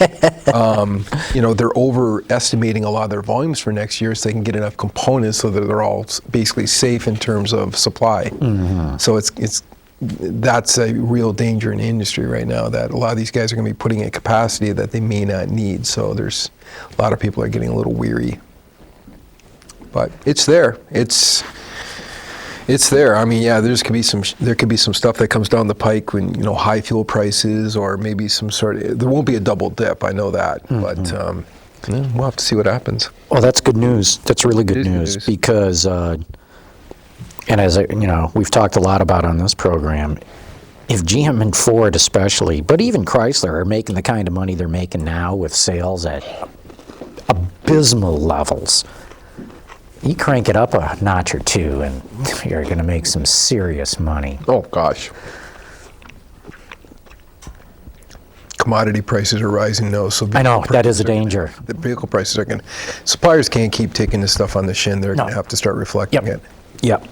They're overestimating a lot of their volumes for next year so they can get enough components so that they're all basically safe in terms of supply. Mm-hmm. So that's a real danger in the industry right now, that a lot of these guys are going to be putting in capacity that they may not need. So there's a lot of people are getting a little weary. But it's there. It's there. I mean, yeah, there could be some stuff that comes down the pike when, high fuel prices, or maybe there won't be a double dip. I know that, mm-hmm. But we'll have to see what happens. Well, that's good news. That's really good news because, and as we've talked a lot about on this program, if GM and Ford especially, but even Chrysler, are making the kind of money they're making now with sales at abysmal levels, you crank it up a notch or two and you're going to make some serious money. Oh, gosh. Commodity prices are rising now, so I know that is a danger. The vehicle prices are going to. Suppliers can't keep taking this stuff on the shin. They're going to have to start reflecting it. Yep.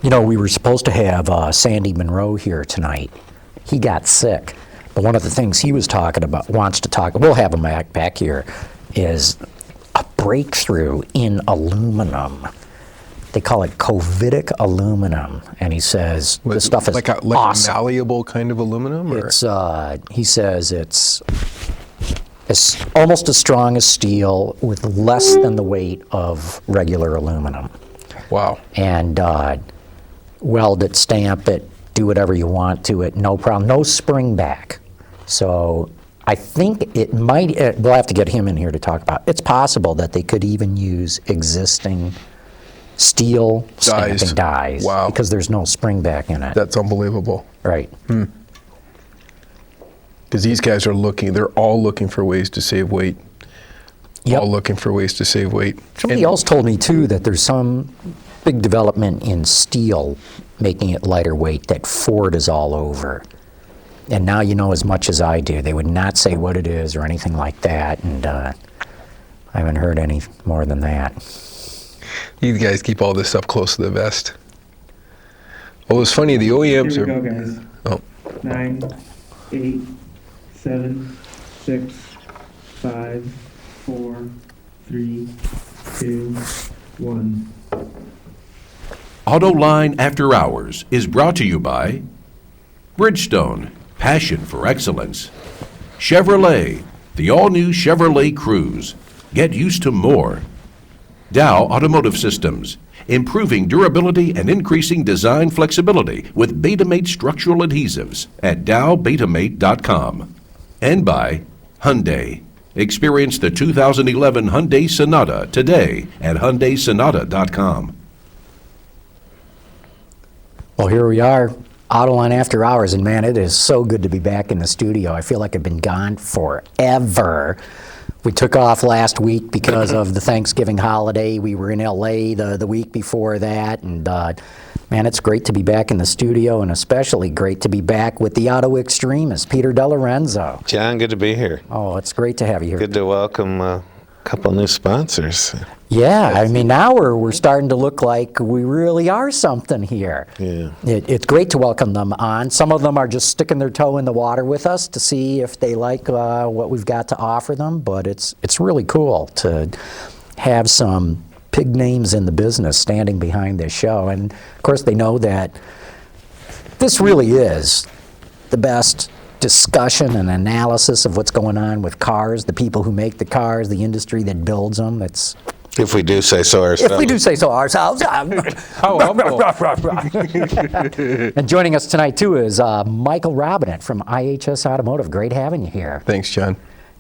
We were supposed to have Sandy Monroe here tonight. He got sick, but one of the things he was wants to talk. We'll have him back here. Is a breakthrough in aluminum. They call it covidic aluminum, and he says this stuff is awesome. Like a malleable kind of aluminum? Or? He says it's almost as strong as steel with less than the weight of regular aluminum. Wow. And weld it, stamp it, do whatever you want to it, no problem. No spring back. So I think it might, we'll have to get him in here to talk about. It's possible that they could even use existing steel stamping dies. Wow. Because there's no spring back in it. That's unbelievable. Right. Because these guys they're all looking for ways to save weight. Yep. All looking for ways to save weight. Somebody else told me too that there's some big development in steel making it lighter weight that Ford is all over. And now you know as much as I do. They would not say what it is or anything like that, and I haven't heard any more than that. You guys keep all this stuff close to the vest. Well, it's funny, the OEMs Here we go, guys. Oh. 9, 8, 7, 6, 5, 4, 3, 2, 1. Autoline After Hours is brought to you by Bridgestone, passion for excellence. Chevrolet, the all-new Chevrolet Cruze. Get used to more. Dow Automotive Systems, improving durability and increasing design flexibility with Betamate structural adhesives at dowbetamate.com. And by Hyundai. Experience the 2011 Hyundai Sonata today at HyundaiSonata.com. Well, here we are, Autoline After Hours, and man, it is so good to be back in the studio. I feel like I've been gone forever. We took off last week because of the Thanksgiving holiday. We were in LA the week before that, and man, it's great to be back in the studio, and especially great to be back with the Autoextremist, Peter De Lorenzo. John, good to be here. Oh, it's great to have you here. Good to welcome a couple new sponsors. Yeah, I mean, now we're starting to look like we really are something here. Yeah. It's great to welcome them on. Some of them are just sticking their toe in the water with us to see if they like what we've got to offer them, but it's really cool to have some big names in the business standing behind this show. And of course, they know that this really is the best discussion and analysis of what's going on with cars, the people who make the cars, the industry that builds them. If we do say so ourselves. If we do say so ourselves. How humble. And joining us tonight, too, is Michael Robinet from IHS Automotive. Great having you here. Thanks, John.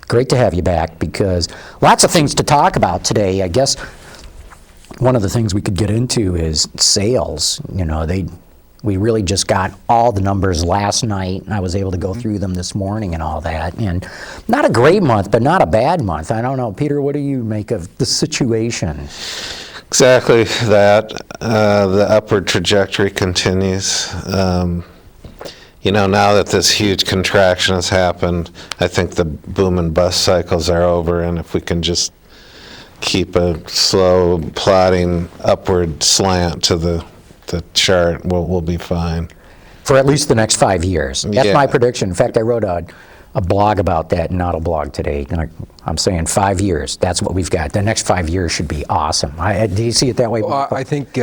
Great to have you back, because lots of things to talk about today. I guess one of the things we could get into is sales. We really just got all the numbers last night, and I was able to go through them this morning and all that. And not a great month, but not a bad month. I don't know, Peter, what do you make of the situation? Exactly that. The upward trajectory continues. Now that this huge contraction has happened, I think the boom and bust cycles are over, and if we can just keep a slow, plodding upward slant to the chart, we'll be fine. For at least the next 5 years. That's my prediction. In fact, I wrote a a blog about that in Autoblog today. And I'm saying 5 years. That's what we've got. The next 5 years should be awesome. Do you see it that way? Well, I think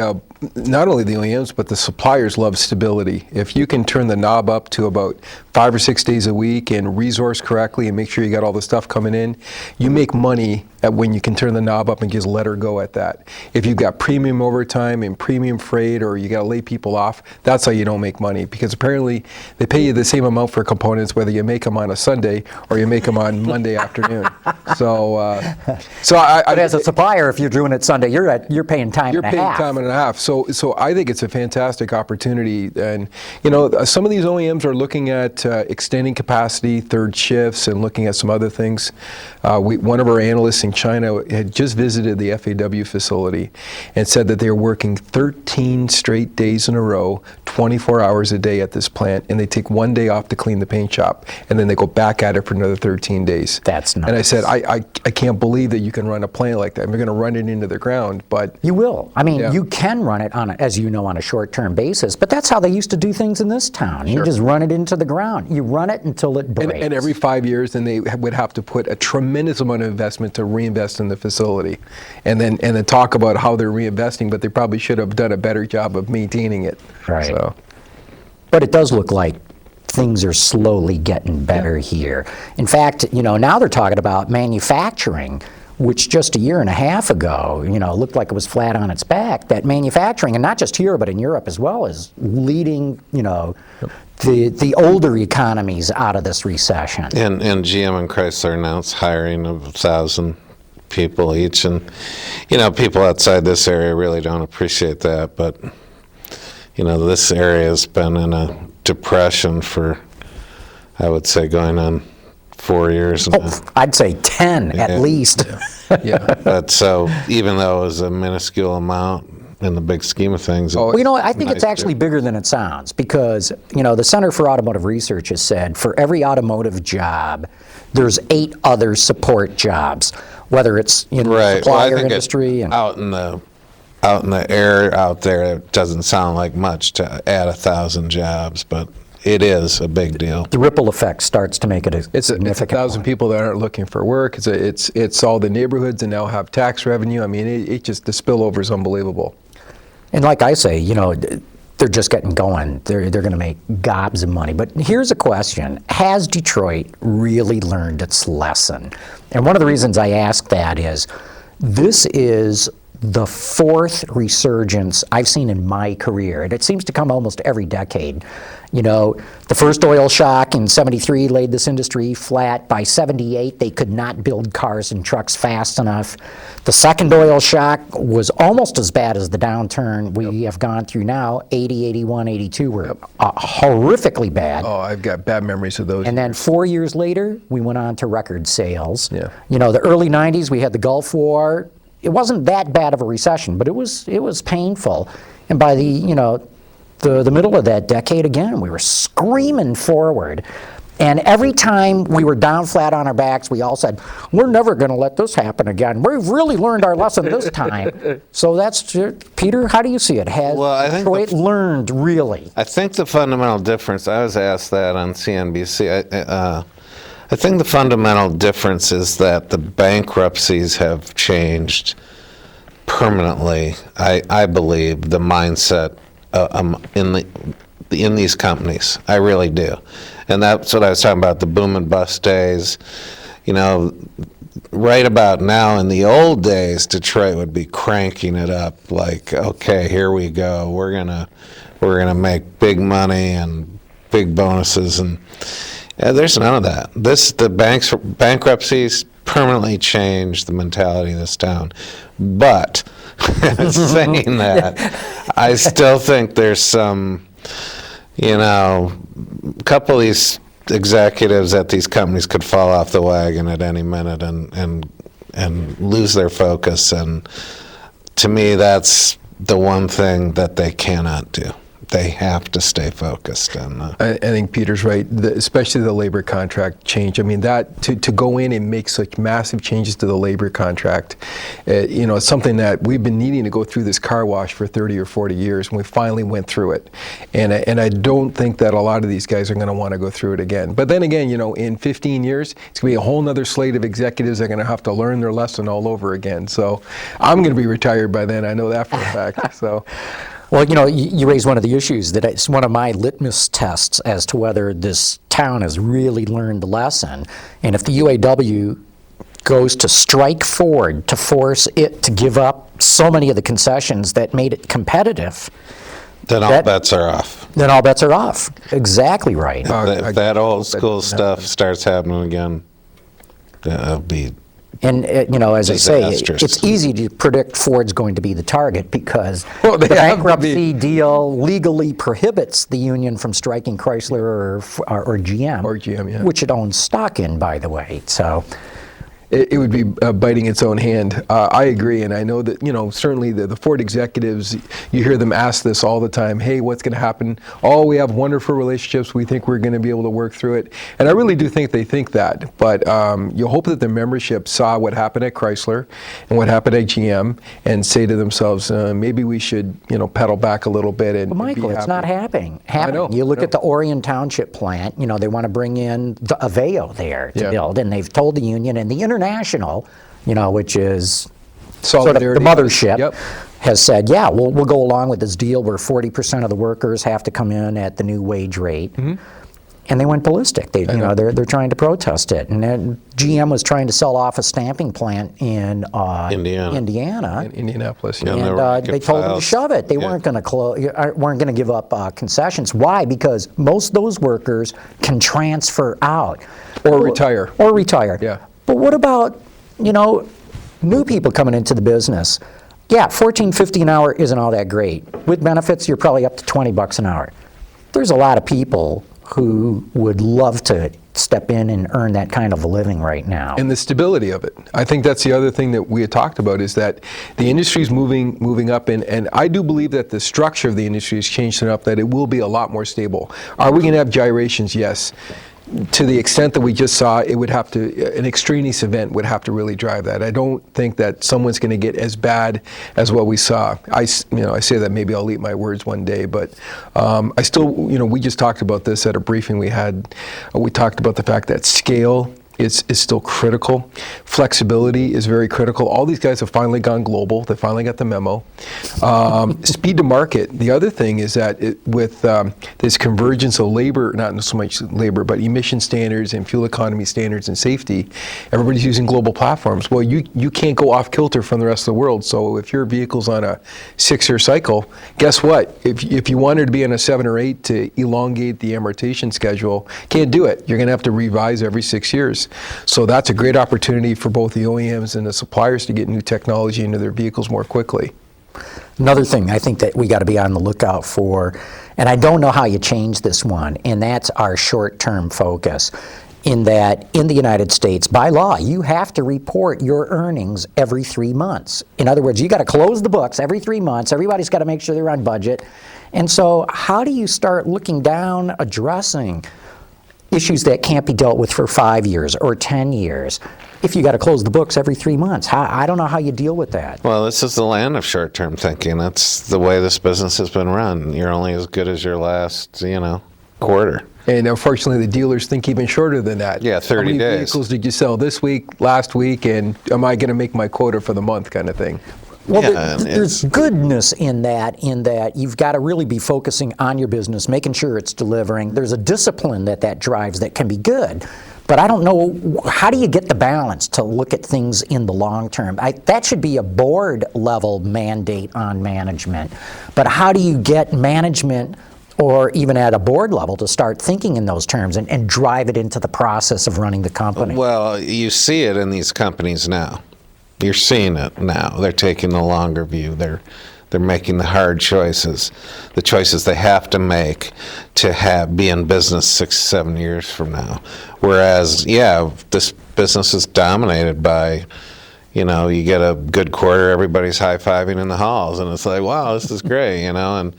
not only the OEMs, but the suppliers love stability. If you can turn the knob up to about 5 or 6 days a week and resource correctly and make sure you got all the stuff coming in, you make money when you can turn the knob up and just let her go at that. If you've got premium overtime and premium freight, or you got to lay people off, that's how you don't make money, because apparently they pay you the same amount for components whether you make them on a Sunday or you make them on Monday afternoon. But as a supplier, if you're doing it Sunday, you're paying time and a half. You're paying time and a half. So I think it's a fantastic opportunity. And, some of these OEMs are looking at extending capacity, third shifts, and looking at some other things. One of our analysts in China had just visited the FAW facility and said that they're working 13 straight days in a row, 24 hours a day at this plant, and they take 1 day off to clean the paint shop, and then they go back at it for another 13 days. That's nice. And I said, I can't believe that you can run a plant like that. We're going to run it into the ground, but... You will. I mean, Yeah. you can run it as you know, on a short-term basis, but that's how they used to do things in this town. You Sure. just run it into the ground. You run it until it breaks. And every 5 years, then they would have to put a tremendous amount of investment to reinvest in the facility, and then talk about how they're reinvesting, but they probably should have done a better job of maintaining it. Right. So. But it does look like things are slowly getting better here. In fact, now they're talking about manufacturing, which just a year and a half ago, looked like it was flat on its back. That manufacturing, and not just here, but in Europe as well, is leading, the older economies out of this recession. And GM and Chrysler announced hiring of 1,000 people each, and people outside this area really don't appreciate that, but this area has been in a depression for, I would say, going on 4 years now. I'd say 10 Yeah. at least. Yeah. But so even though it was a minuscule amount in the big scheme of things, Oh, Well, I think it's nice actually too. bigger than it sounds, because, the Center for Automotive Research has said for every automotive job, there's 8 other support jobs, whether it's in the right? Well, I supplier think industry. And out in the air out there, it doesn't sound like much to add 1,000 jobs, but it is a big deal. the ripple effect starts to make it a It's significant 1,000 one. people that aren't looking for work. It's all the neighborhoods that now have tax revenue. I mean, it just, the spillover is unbelievable. And like I say, they're just getting going. They're going to make gobs of money. But here's a question. Has Detroit really learned its lesson? And one of the reasons I ask that is this is the 4th resurgence I've seen in my career, and it seems to come almost every decade. The first oil shock in '73 laid this industry flat. By '78, they could not build cars and trucks fast enough. The second oil shock was almost as bad as the downturn we have gone through now. 80, 81, 82 were horrifically bad. Oh, I've got bad memories of those. And then 4 years later, we went on to record sales. Yeah. The early 90s, we had the Gulf War. It wasn't that bad of a recession, but it was painful. And by the middle of that decade, again, we were screaming forward. And every time we were down flat on our backs, we all said, we're never going to let this happen again. We've really learned our lesson this time. So that's, Peter, how do you see it? Has Well, I think Detroit learned, really? I think the fundamental difference, I was asked that on CNBC, I think the fundamental difference is that the bankruptcies have changed permanently, I believe, the mindset in these companies. I really do. And that's what I was talking about, the boom and bust days. Right about now, in the old days, Detroit would be cranking it up like, okay, here we go. We're gonna make big money and big bonuses, and there's none of that. The bankruptcies permanently changed the mentality of this town. But saying that, I still think there's some, a couple of these executives at these companies could fall off the wagon at any minute and lose their focus. And to me, that's the one thing that they cannot do. they have to stay focused on that. I think Peter's right, especially the labor contract change. I mean, that to go in and make such massive changes to the labor contract, it's something that we've been needing to go through this car wash for 30 or 40 years, and we finally went through it. And I don't think that a lot of these guys are going to want to go through it again. But then again, in 15 years, it's going to be a whole nother slate of executives that are going to have to learn their lesson all over again. So I'm going to be retired by then. I know that for a fact. So. Well, you raise one of the issues that it's one of my litmus tests as to whether this town has really learned the lesson. And if the UAW goes to strike Ford to force it to give up so many of the concessions that made it competitive, Then all bets are off. Then all bets are off. Exactly right. If that old school stuff starts happening again, it'll be. And, as I say, disastrous. it's easy to predict Ford's going to be the target because Well, they the have to bankruptcy deal legally prohibits the union from striking Chrysler or GM. Or GM, yeah. Which it owns stock in, by the way. So. It would be biting its own hand. I agree, and I know that, certainly the Ford executives, you hear them ask this all the time, hey, what's going to happen? Oh, we have wonderful relationships. We think we're going to be able to work through it. And I really do think they think that. But you hope that the membership saw what happened at Chrysler and what happened at GM and say to themselves, maybe we should, pedal back a little bit and But Michael, be it's happy. not happening. know. You look at the Orion Township plant, they want to bring in the Aveo there to Yeah. build, and they've told the union and the International, which is sort of the Solidarity. mothership, Yep. has said, yeah, we'll go along with this deal where 40% of the workers have to come in at the new wage rate. Mm-hmm. And they went ballistic. They're trying to protest it. And then GM was trying to sell off a stamping plant in Indiana. In Indianapolis, Yeah, yeah. they were And making they told them to files. shove it. They weren't going to give up concessions. Why? Because most of those workers can transfer out Or retire. Or retire. Yeah. But what about new people coming into the business? Yeah, $14.50 an hour isn't all that great. With benefits, you're probably up to $20 an hour. There's a lot of people who would love to step in and earn that kind of a living right now. And the stability of it. I think that's the other thing that we had talked about, is that the industry is moving up, and I do believe that the structure of the industry has changed enough that it will be a lot more stable. Are we going to have gyrations? Yes. To the extent that we just saw, it would have to, an extraneous event would have to really drive that. I don't think that someone's going to get as bad as what we saw. I say that, maybe I'll eat my words one day, but I still, we just talked about this at a briefing we had. We talked about the fact that scale is still critical. Flexibility is very critical. All these guys have finally gone global. They finally got the memo. Speed to market. The other thing is that with this convergence of labor, not so much labor, but emission standards and fuel economy standards and safety, everybody's using global platforms. Well, you can't go off kilter from the rest of the world. So if your vehicle's on a 6-year cycle, guess what? If you wanted to be on a 7 or 8 to elongate the amortization schedule, can't do it. You're going to have to revise every 6 years. So that's a great opportunity for both the OEMs and the suppliers to get new technology into their vehicles more quickly. Another thing I think that we got to be on the lookout for, and I don't know how you change this one, and that's our short-term focus. In that, in the United States, by law, you have to report your earnings every 3 months. In other words, you got to close the books every 3 months. Everybody's got to make sure they're on budget. And so how do you start looking down, addressing issues that can't be dealt with for 5 years or 10 years if you got to close the books every 3 months? I don't know how you deal with that. Well, this is the land of short-term thinking. That's the way this business has been run. You're only as good as your last, quarter. And unfortunately, the dealers think even shorter than that. Yeah, 30 How many days. vehicles did you sell this week, last week, and am I going to make my quota for the month kind of thing? Well, Yeah, and there's goodness in that you've got to really be focusing on your business, making sure it's delivering. There's a discipline that drives that can be good. But I don't know, how do you get the balance to look at things in the long term? That should be a board level mandate on management. But how do you get management, or even at a board level, to start thinking in those terms and drive it into the process of running the company? Well, you see it in these companies now. You're seeing it now. They're taking the longer view. They're making the hard choices, the choices they have to make to be in business 6-7 years from now. Whereas, this business is dominated by, you get a good quarter, everybody's high-fiving in the halls, and it's like, wow, this is great, and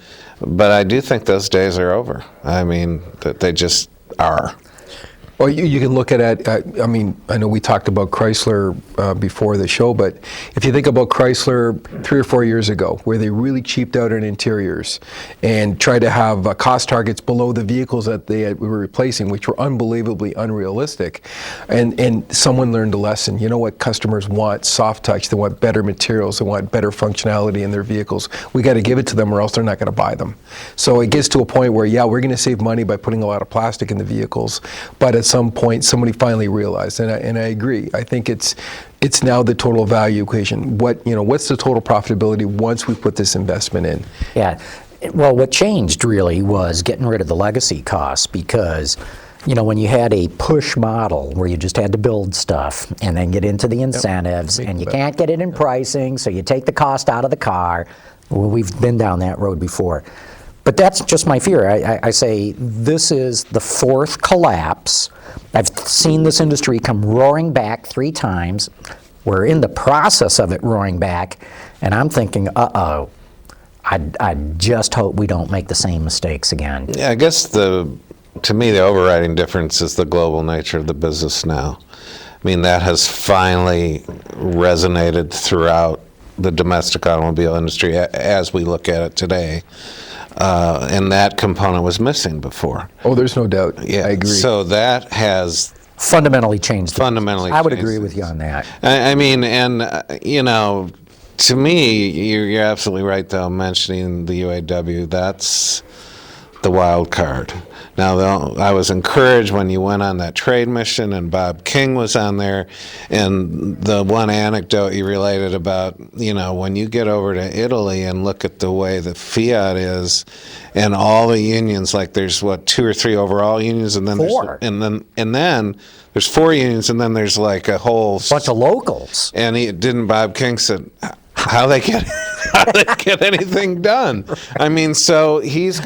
But I do think those days are over. I mean, that they just are. Well, you can look at it, I mean, I know we talked about Chrysler before the show, but if you think about Chrysler 3 or 4 years ago, where they really cheaped out on interiors and tried to have cost targets below the vehicles that they were replacing, which were unbelievably unrealistic, and someone learned a lesson. You know what customers want? Soft touch. They want better materials. They want better functionality in their vehicles. We got to give it to them or else they're not going to buy them. So it gets to a point where, yeah, we're going to save money by putting a lot of plastic in the vehicles, but at some point somebody finally realized, and I agree. I think it's now the total value equation. What's the total profitability once we put this investment in? Yeah. Well, what changed really was getting rid of the legacy costs, because when you had a push model where you just had to build stuff and then get into the incentives, and you can't get it in pricing, so you take the cost out of the car. Well, we've been down that road before. But that's just my fear. I say this is the fourth collapse. I've seen this industry come roaring back 3 times. We're in the process of it roaring back, and I'm thinking, uh-oh, I just hope we don't make the same mistakes again. Yeah, I guess to me, the overriding difference is the global nature of the business now. I mean, that has finally resonated throughout the domestic automobile industry as we look at it today. And that component was missing before. Oh, there's no doubt. Yeah, I agree. So that has Fundamentally changed. fundamentally I would changed agree things. with you on that. I mean, and to me, you're absolutely right, though, mentioning the UAW. That's the wild card. Now, I was encouraged when you went on that trade mission and Bob King was on there, and the one anecdote you related about, when you get over to Italy and look at the way the Fiat is, and all the unions, like there's 2 or 3 overall unions, and then 4. and then there's 4 unions, and then there's like a whole Bunch of locals. And Bob King said, how they get anything done? I mean, so he's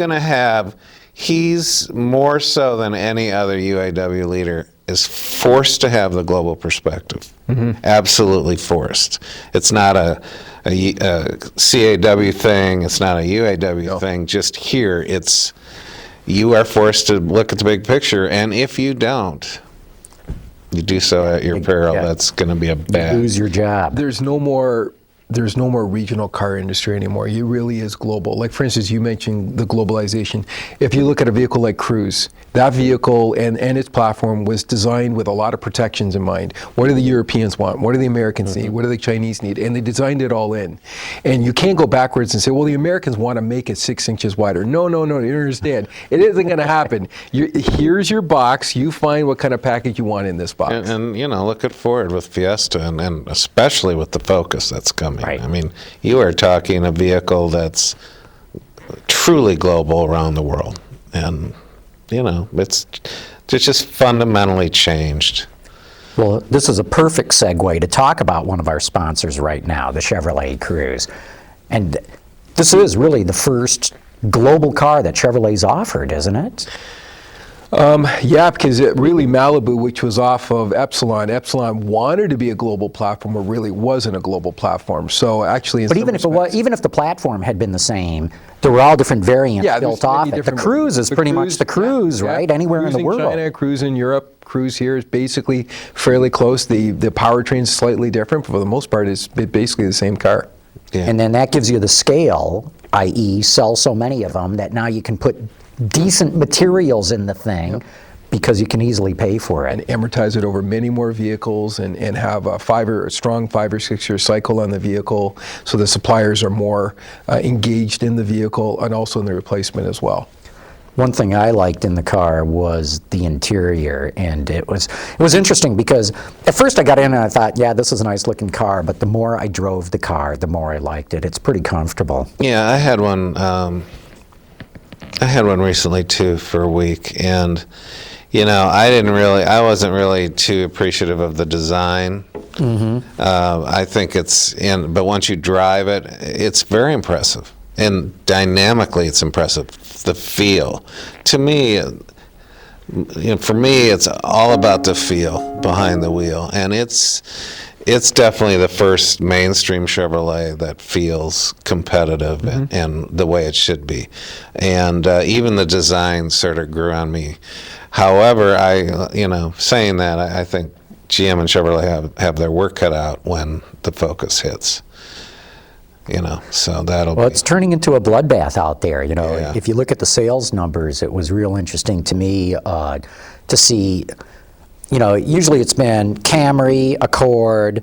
more so than any other UAW leader is forced to have the global perspective. Mm-hmm. Absolutely forced. It's not a CAW thing. It's not a UAW thing. Just here, you are forced to look at the big picture, and if you don't, you do so at your peril. Yeah. That's going to be a You bad. lose your job. There's no more regional car industry anymore. It really is global. Like, for instance, you mentioned the globalization. If you look at a vehicle like Cruise, that vehicle and its platform was designed with a lot of protections in mind. What do the Europeans want? What do the Americans need? What do the Chinese need? And they designed it all in. And you can't go backwards and say, well, the Americans want to make it 6 inches wider. No, you don't understand. It isn't going to happen. Here's your box. You find what kind of package you want in this box. And look at Ford with Fiesta, and especially with the Focus that's coming. Right. I mean, you are talking a vehicle that's truly global around the world. And, it's just fundamentally changed. Well, this is a perfect segue to talk about one of our sponsors right now, the Chevrolet Cruze. And this is really the first global car that Chevrolet's offered, isn't it? Yeah, because really Malibu, which was off of Epsilon wanted to be a global platform, or really wasn't a global platform. So actually, But even if the platform had been the same, there were all different variants built off it. The Cruze is pretty much the Cruze, right? Anywhere in the world. Cruise in China, Cruise in Europe, Cruise here is basically fairly close. The powertrain's slightly different, but for the most part, it's basically the same car. Yeah. And then that gives you the scale, i.e. sell so many of them that now you can put decent materials in the thing because you can easily pay for it. And amortize it over many more vehicles and have a strong 5 or 6 year cycle on the vehicle, so the suppliers are more engaged in the vehicle and also in the replacement as well. One thing I liked in the car was the interior, and it was interesting because at first I got in and I thought, yeah, this is a nice looking car, but the more I drove the car, the more I liked it. It's pretty comfortable. Yeah, I had one recently too for a week, and I wasn't really too appreciative of the design. Mm-hmm. I think but once you drive it, it's very impressive, and dynamically it's impressive. The feel, to me, for me, it's all about the feel behind the wheel, and it's definitely the first mainstream Chevrolet that feels competitive and the way it should be. And even the design sort of grew on me. However, saying that, I think GM and Chevrolet have their work cut out when the Focus hits. So that'll Well, be. it's turning into a bloodbath out there. Yeah. If you look at the sales numbers, it was real interesting to me to see, usually it's been Camry, Accord,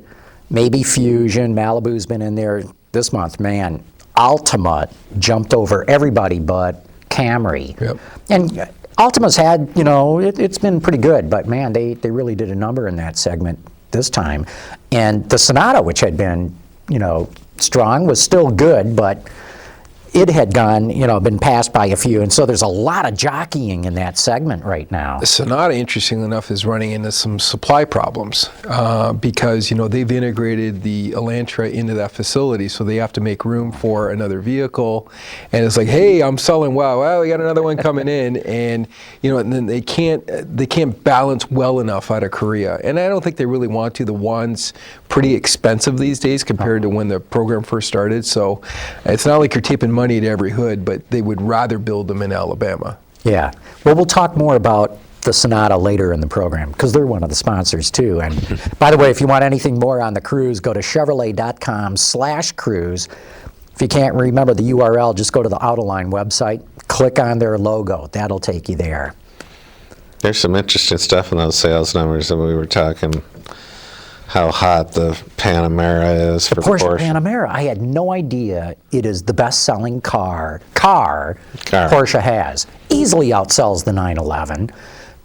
maybe Fusion, Malibu's been in there this month. Man, Altima jumped over everybody but Camry. Yep. And Altima's had, it's been pretty good, but man, they really did a number in that segment this time. And the Sonata, which had been, strong, was still good, but it had gone, been passed by a few, and so there's a lot of jockeying in that segment right now. The Sonata, interestingly enough, is running into some supply problems because they've integrated the Elantra into that facility, so they have to make room for another vehicle. And it's like, hey, I'm selling. Wow, well, we got another one coming in, and and then they can't balance well enough out of Korea. And I don't think they really want to. The one's pretty expensive these days compared to when the program first started. So it's not like you're taping money to every hood, but they would rather build them in Alabama. Yeah. Well, we'll talk more about the Sonata later in the program because they're one of the sponsors too. And by the way, if you want anything more on the Cruze, go to Chevrolet.com/Cruze. If you can't remember the URL, just go to the Autoline website, click on their logo. That'll take you there. There's some interesting stuff in those sales numbers that we were talking. How hot the Panamera is for Porsche Panamera. I had no idea it is the best-selling car Porsche has. Easily outsells the 911.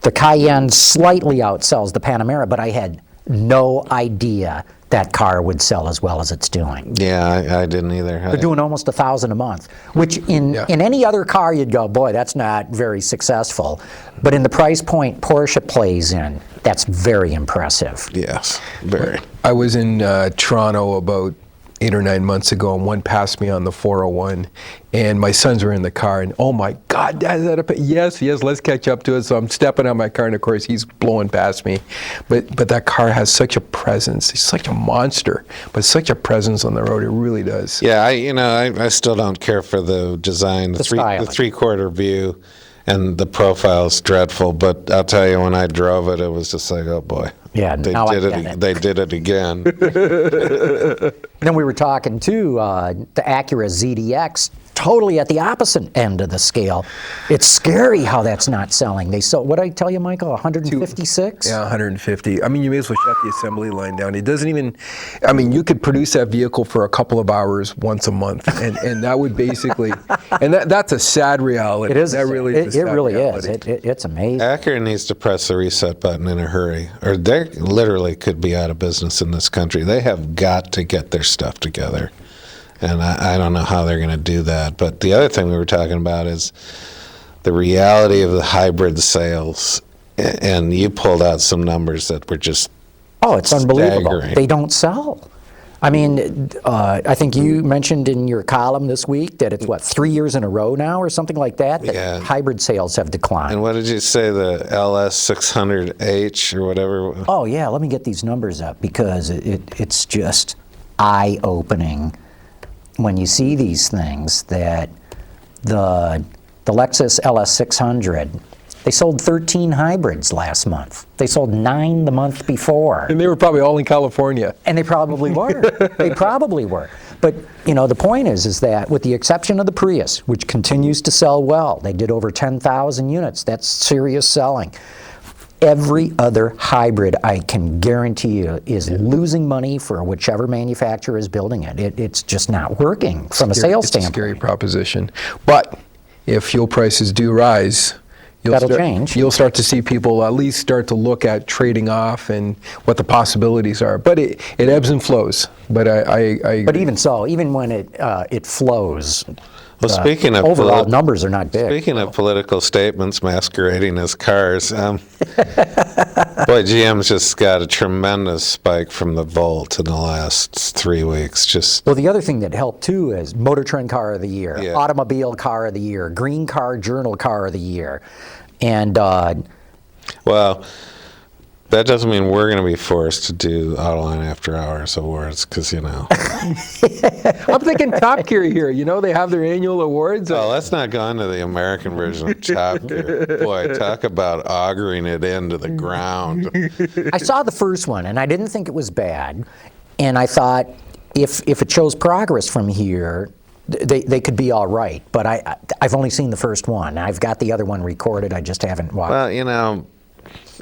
The Cayenne slightly outsells the Panamera, but I had no idea that car would sell as well as it's doing. Yeah, I didn't either. They're doing almost 1,000 a month, which in any other car you'd go, boy, that's not very successful. But in the price point Porsche plays in, that's very impressive. Yes, very. I was in Toronto about 8 or 9 months ago, and one passed me on the 401, and my sons were in the car, and oh my God, Dad, is that a yes, let's catch up to it. So I'm stepping on my car, and of course he's blowing past me, but that car has such a presence. It's such a monster, but such a presence on the road. It really does. Yeah, I still don't care for the design, the three-quarter view, and the profile's dreadful. But I'll tell you, when I drove it, it was just like, oh boy. Yeah, They now did I it. get it. They did it again. Then we were talking too, the Acura ZDX, totally at the opposite end of the scale. It's scary how that's not selling. They sold, what did I tell you, Michael, 156? Yeah, 150. I mean, you may as well shut the assembly line down. It doesn't even, I mean, you could produce that vehicle for a couple of hours once a month, and that would basically, and that's a sad reality. It is. That really is. It really is. It's amazing. Acura needs to press the reset button in a hurry, or they literally could be out of business in this country. They have got to get their stuff together. And I don't know how they're going to do that. But the other thing we were talking about is the reality of the hybrid sales. And you pulled out some numbers that were just it's unbelievable. staggering. They don't sell. I mean, I think you mentioned in your column this week that it's, 3 years in a row now or something like that, Yeah. hybrid sales have declined. And what did you say, the LS600H or whatever? Oh, yeah, let me get these numbers up because it's just eye-opening when you see these things that the Lexus LS600, they sold 13 hybrids last month. They sold 9 the month before. And they were probably all in California. And they probably were. They probably were. But, the point is that with the exception of the Prius, which continues to sell well, they did over 10,000 units. That's serious selling. Every other hybrid, I can guarantee you, is losing money for whichever manufacturer is building it. It's just not working from a sales It's a standpoint. scary proposition. But if fuel prices do rise, That'll change. You'll start to see people at least start to look at trading off and what the possibilities are. But it ebbs and flows. But I But even so, even when it flows, Well, speaking of overall numbers are not big. Speaking of political statements masquerading as cars, boy, GM's just got a tremendous spike from the Volt in the last 3 weeks. Well, the other thing that helped too is Motor Trend Car of the Year, Yeah. Automobile Car of the Year, Green Car Journal Car of the Year, and well, That doesn't mean we're going to be forced to do Autoline After Hours awards because, I'm thinking Top Gear here. They have their annual awards. Oh, let's not go into the American version of Top Gear. Boy, talk about augering it into the ground. I saw the first one, and I didn't think it was bad. And I thought, if it shows progress from here, they could be all right. But I've only seen the first one. I've got the other one recorded. I just haven't watched. Well,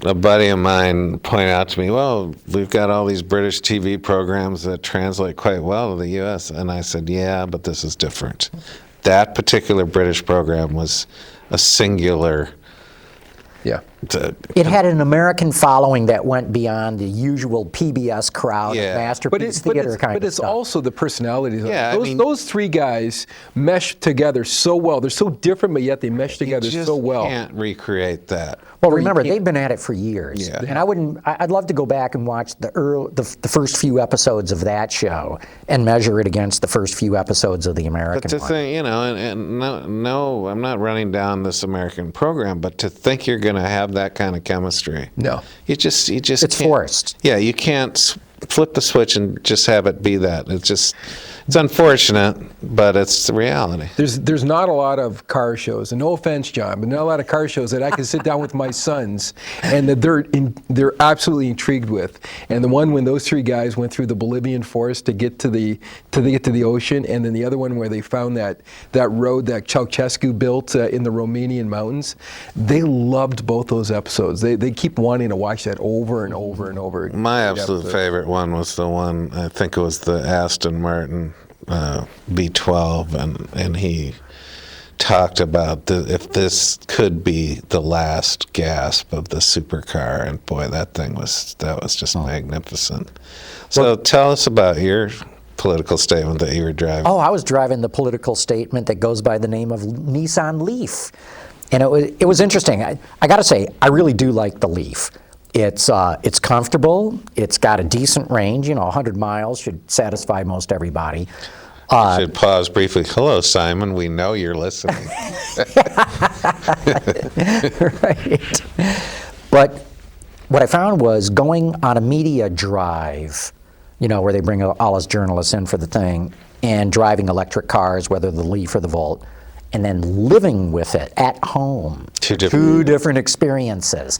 a buddy of mine pointed out to me, well, we've got all these British TV programs that translate quite well to the U.S. And I said, yeah, but this is different. That particular British program was a singular. Yeah. It had an American following that went beyond the usual PBS crowd, Yeah. masterpiece theater kind but of it's stuff. also the personalities. Yeah, Those three guys mesh together so well. They're so different, but yet they mesh together You just so well. can't recreate that. Well, remember, they've been at it for years. Yeah. And I'd love to go back and watch the first few episodes of that show and measure it against the first few episodes of the American But to one. think, and no, I'm not running down this American program, but to think you're going to have that kind of chemistry. No. You just It's can't. forced. Yeah, you can't flip the switch and just have it be that. It's unfortunate, but it's the reality. There's not a lot of car shows, and no offense, John, but not a lot of car shows that I can sit down with my sons and that they're absolutely intrigued with. And the one when those three guys went through the Bolivian forest to get to the ocean, and then the other one where they found that road that Ceausescu built in the Romanian mountains, they loved both those episodes. They keep wanting to watch that over and over and over. My absolute favorite one was the one, I think it was the Aston Martin V12, and he talked about if this could be the last gasp of the supercar, and boy, that was just magnificent. So tell us about your political statement that you were driving. Oh, I was driving the political statement that goes by the name of Nissan Leaf. And it was interesting. I got to say, I really do like the Leaf. It's comfortable. It's got a decent range. 100 miles should satisfy most everybody. Should pause briefly. Hello, Simon. We know you're listening. Right. But what I found was going on a media drive, where they bring all us journalists in for the thing, and driving electric cars, whether the Leaf or the Volt, and then living with it at home. Two different experiences.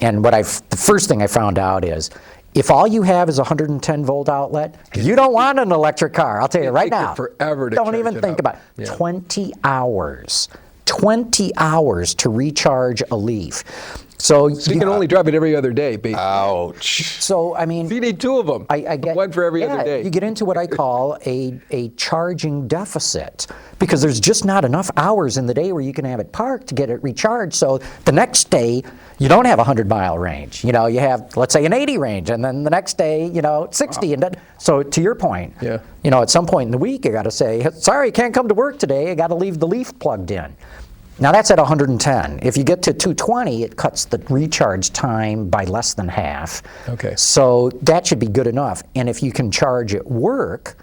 And the first thing I found out is, if all you have is a 110-volt outlet, you don't want an electric car. I'll tell you right now. Forever to don't charge even it think up. about it. Yeah. 20 hours. 20 hours to recharge a Leaf. So you can only drive it every other day, basically. Ouch. So, I mean, So you need two of them. I get one for every other day. You get into what I call a charging deficit, because there's just not enough hours in the day where you can have it parked to get it recharged. So the next day, you don't have a 100-mile range. You have, let's say, an 80 range, and then the next day, 60. And so to your point, Yeah. At some point in the week, you got to say, sorry, can't come to work today. I got to leave the Leaf plugged in. Now that's at 110. If you get to 220, it cuts the recharge time by less than half. Okay. So that should be good enough. And if you can charge at work,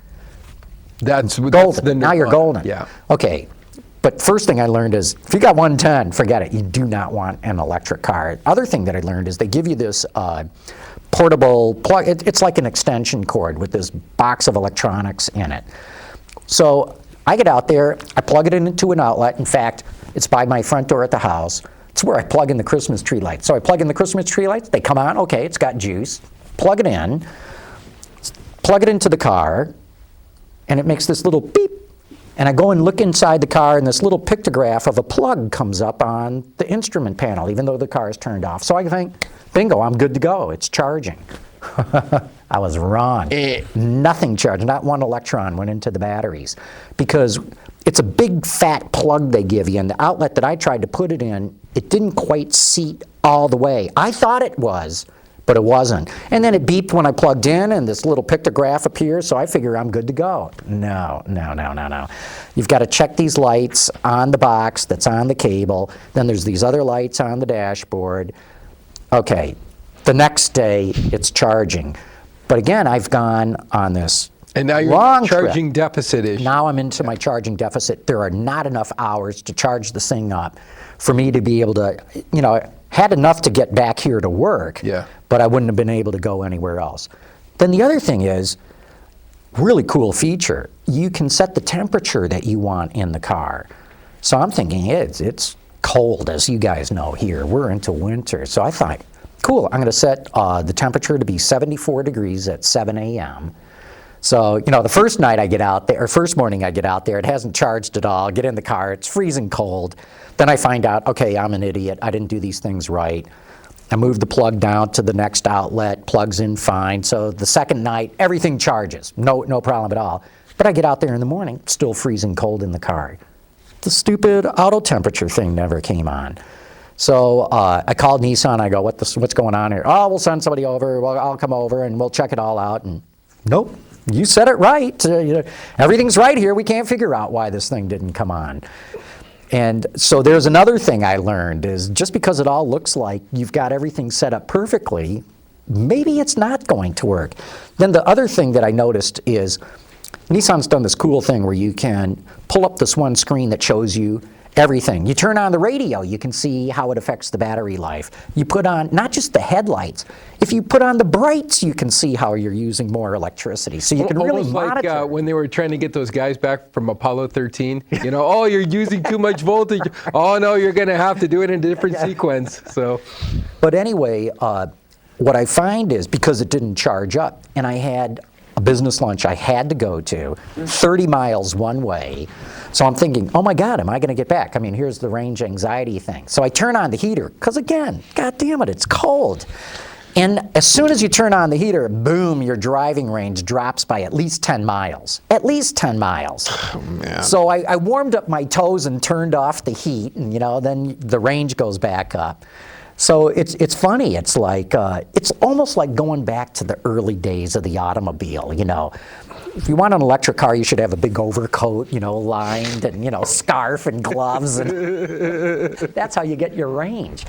That's golden. the Now you're nirvana. golden. Yeah. Okay. But first thing I learned is, if you got 110, forget it. You do not want an electric car. Other thing that I learned is they give you this portable plug. It's like an extension cord with this box of electronics in it. So I get out there, I plug it into an outlet. In fact, it's by my front door at the house. It's where I plug in the Christmas tree lights. So I plug in the Christmas tree lights, they come on, okay, it's got juice. Plug it in, plug it into the car, and it makes this little beep. And I go and look inside the car, and this little pictograph of a plug comes up on the instrument panel, even though the car is turned off. So I think, bingo, I'm good to go. It's charging. I was wrong. Nothing charged. Not one electron went into the batteries, because it's a big fat plug they give you, and the outlet that I tried to put it in, it didn't quite seat all the way. I thought it was, but it wasn't. And then it beeped when I plugged in, and this little pictograph appears, so I figure I'm good to go. No. You've got to check these lights on the box that's on the cable. Then there's these other lights on the dashboard. Okay, the next day it's charging. But again, I've gone on this And now you're long charging trip. deficit issue. Now I'm into my charging deficit. There are not enough hours to charge this thing up for me to be able to, Had enough to get back here to work, Yeah. but I wouldn't have been able to go anywhere else. Then the other thing is, really cool feature, you can set the temperature that you want in the car. So I'm thinking it's cold, as you guys know here. We're into winter. So I thought, cool, I'm going to set the temperature to be 74 degrees at 7 a.m. So, you know, the first night I get out there, or first morning I get out there, it hasn't charged at all. I get in the car, it's freezing cold. Then I find out, okay, I'm an idiot. I didn't do these things right. I move the plug down to the next outlet, plugs in fine. So the second night, everything charges. No problem at all. But I get out there in the morning, still freezing cold in the car. The stupid auto temperature thing never came on. So I called Nissan. I go, what's going on here? Oh, we'll send somebody over. Well, I'll come over and we'll check it all out. And nope, you said it right. Everything's right here. We can't figure out why this thing didn't come on. And so there's another thing I learned is just because it all looks like you've got everything set up perfectly, maybe it's not going to work. Then the other thing that I noticed is Nissan's done this cool thing where you can pull up this one screen that shows you everything. You turn on the radio, you can see how it affects the battery life. You put on not just the headlights, if you put on the brights, you can see how you're using more electricity. So you can really Almost monitor. like when they were trying to get those guys back from Apollo 13, you know, oh, you're using too much voltage. Oh, no, you're going to have to do it in a different sequence. So, But anyway, what I find is because it didn't charge up, and I had a business lunch I had to go to, 30 miles one way. So I'm thinking, oh my God, am I going to get back? I mean, here's the range anxiety thing. So I turn on the heater, because again, God damn it, it's cold. And as soon as you turn on the heater, boom, your driving range drops by at least 10 miles. At least 10 miles. Oh, man. So I warmed up my toes and turned off the heat, and then the range goes back up. So it's funny. It's like it's almost like going back to the early days of the automobile. If you want an electric car, you should have a big overcoat, lined, and scarf and gloves, and that's how you get your range.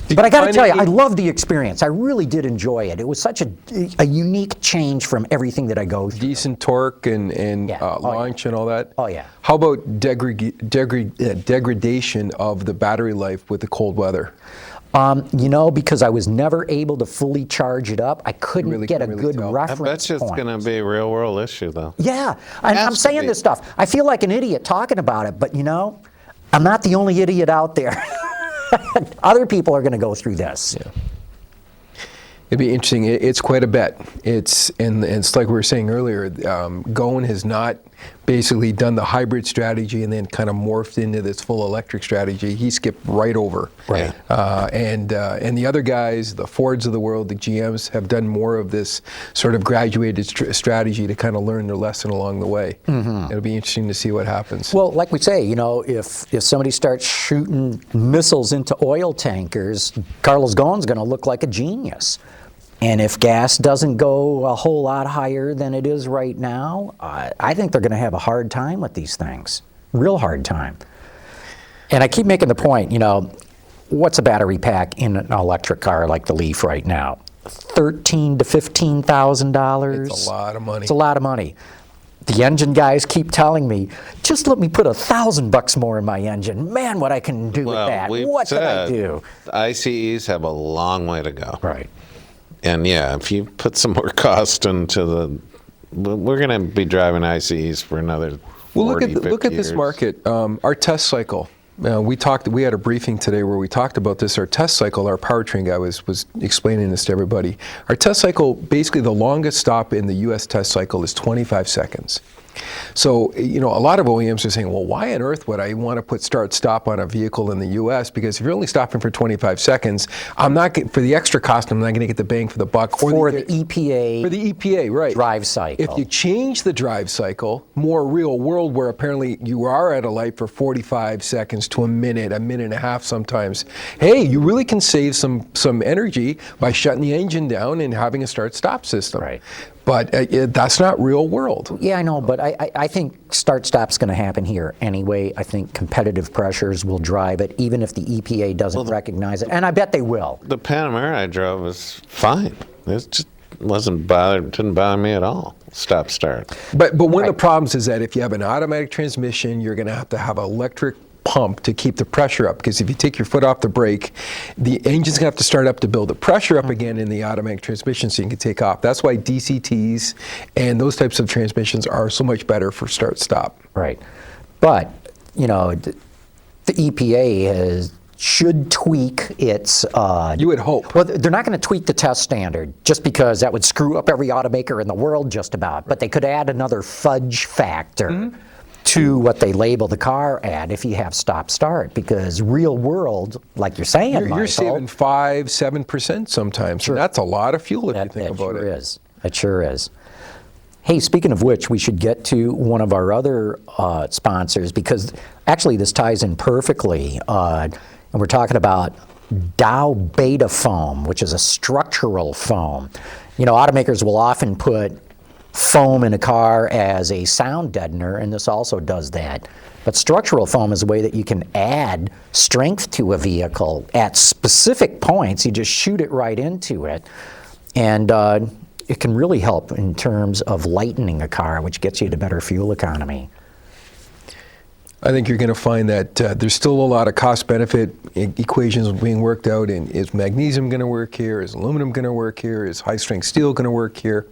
But I got to tell you, I love the experience. I really did enjoy it. It was such a unique change from everything that I go through. decent torque and Yeah. launch and all that. Oh, yeah. How about degradation of the battery life with the cold weather? Because I was never able to fully charge it up, I couldn't Really get a can't good really tell. reference I bet you it's point. going to be a real world issue, though. Yeah, I'm Has to saying be. this stuff. I feel like an idiot talking about it, but I'm not the only idiot out there. Other people are going to go through this. Yeah. It'd be interesting. It's quite a bet. It's like we were saying earlier. Ghosn has not basically done the hybrid strategy and then kind of morphed into this full electric strategy. He skipped right over. Right. And the other guys, the Fords of the world, the GMs, have done more of this sort of graduated strategy to kind of learn their lesson along the way. Mm-hmm. It'll be interesting to see what happens. Well, like we say, if somebody starts shooting missiles into oil tankers, Carlos Ghosn's going to look like a genius. And if gas doesn't go a whole lot higher than it is right now, I think they're going to have a hard time with these things. Real hard time. And I keep making the point, what's a battery pack in an electric car like the Leaf right now? $13,000 to $15,000. It's a lot of money. It's a lot of money. The engine guys keep telling me, just let me put $1,000 more in my engine. Man, what I can do with that. we've What can I said do? ICEs have a long way to go. Right. And yeah, if you put some more cost into we're going to be driving ICEs for another 40, 50 look at this years. market. Our test cycle. We had a briefing today where we talked about this. Our test cycle, our powertrain guy was explaining this to everybody. Our test cycle, basically the longest stop in the U.S. test cycle is 25 seconds. So, a lot of OEMs are saying, well, why on earth would I want to put start-stop on a vehicle in the U.S.? Because if you're only stopping for 25 seconds, for the extra cost, I'm not going to get the bang for the buck. For the EPA. For the EPA, right. Drive cycle. If you change the drive cycle, more real world, where apparently you are at a light for 45 seconds to a minute and a half sometimes, hey, you really can save some energy by shutting the engine down and having a start-stop system. Right. But that's not real world. Yeah, I know, but I think start-stop's going to happen here anyway. I think competitive pressures will drive it, even if the EPA doesn't recognize it, and I bet they will. The Panamera I drove was fine. It just didn't bother me at all. Stop-start. But one of the problems is that if you have an automatic transmission, you're going to have electric pump to keep the pressure up, because if you take your foot off the brake, the engine's gonna have to start up to build the pressure up again in the automatic transmission so you can take off. That's why DCTs and those types of transmissions are so much better for start-stop. Right. But, you know, the EPA should tweak its... You would hope. Well, they're not going to tweak the test standard just because that would screw up every automaker in the world just about. But they could add another fudge factor to what they label the car at if you have stop-start. Because real world, like you're saying, You're Michael, saving 5-7% sometimes. Sure. So that's a lot of fuel if you that think about sure it. is. It sure is. Hey, speaking of which, we should get to one of our other sponsors, because actually this ties in perfectly. And we're talking about Dow Beta Foam, which is a structural foam. You know, automakers will often put foam in a car as a sound deadener, and this also does that. But structural foam is a way that you can add strength to a vehicle at specific points. You just shoot it right into it. And it can really help in terms of lightening a car, which gets you to better fuel economy. I think you're going to find that there's still a lot of cost-benefit equations being worked out. And is magnesium going to work here? Is aluminum going to work here? Is high-strength steel going to work here?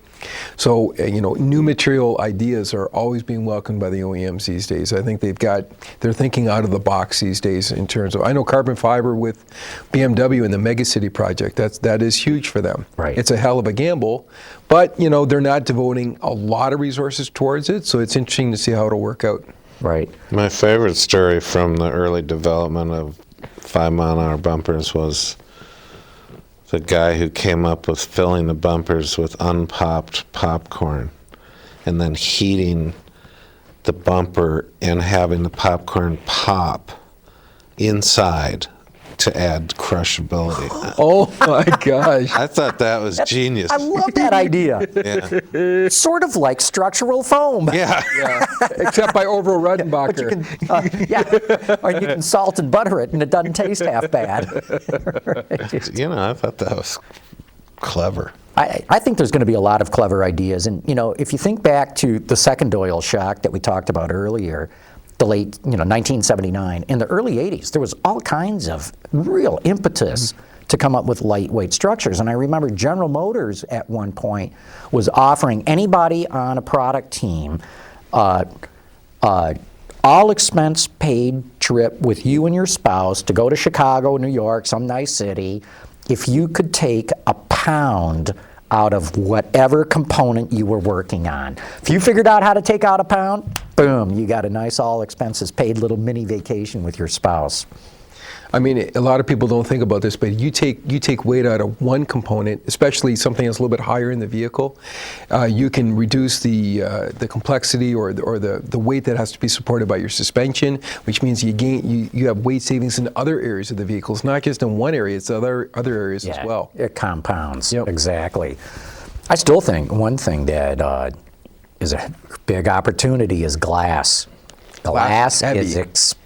So, you know, new material ideas are always being welcomed by the OEMs these days. I think they're thinking out of the box these days in terms of, I know carbon fiber with BMW and the Megacity project, that is huge for them. Right. It's a hell of a gamble, but, you know, they're not devoting a lot of resources towards it, so it's interesting to see how it'll work out. Right. My favorite story from the early development of 5-mile-an-hour bumpers was the guy who came up with filling the bumpers with unpopped popcorn and then heating the bumper and having the popcorn pop inside to add crushability. Oh my gosh. I thought that was genius. I love that idea. Yeah. Sort of like structural foam. Yeah. Yeah. Except by Orville But you Redenbacher. can, yeah, or you can salt and butter it, and it doesn't taste half bad. Right. You know, I thought that was clever. I think there's going to be a lot of clever ideas, and you know, if you think back to the second oil shock that we talked about earlier, the late, 1979, in the early 80s, there was all kinds of real impetus to come up with lightweight structures. And I remember General Motors at one point was offering anybody on a product team all expense paid trip with you and your spouse to go to Chicago, New York, some nice city, if you could take a pound out of whatever component you were working on. If you figured out how to take out a pound, boom, you got a nice all expenses paid little mini vacation with your spouse. I mean, a lot of people don't think about this, but you take weight out of one component, especially something that's a little bit higher in the vehicle, you can reduce the complexity or the weight that has to be supported by your suspension, which means you have weight savings in other areas of the vehicle. It's not just in one area; it's other areas as well. It compounds. Yep. Exactly. I still think one thing that is a big opportunity is glass. Glass heavy.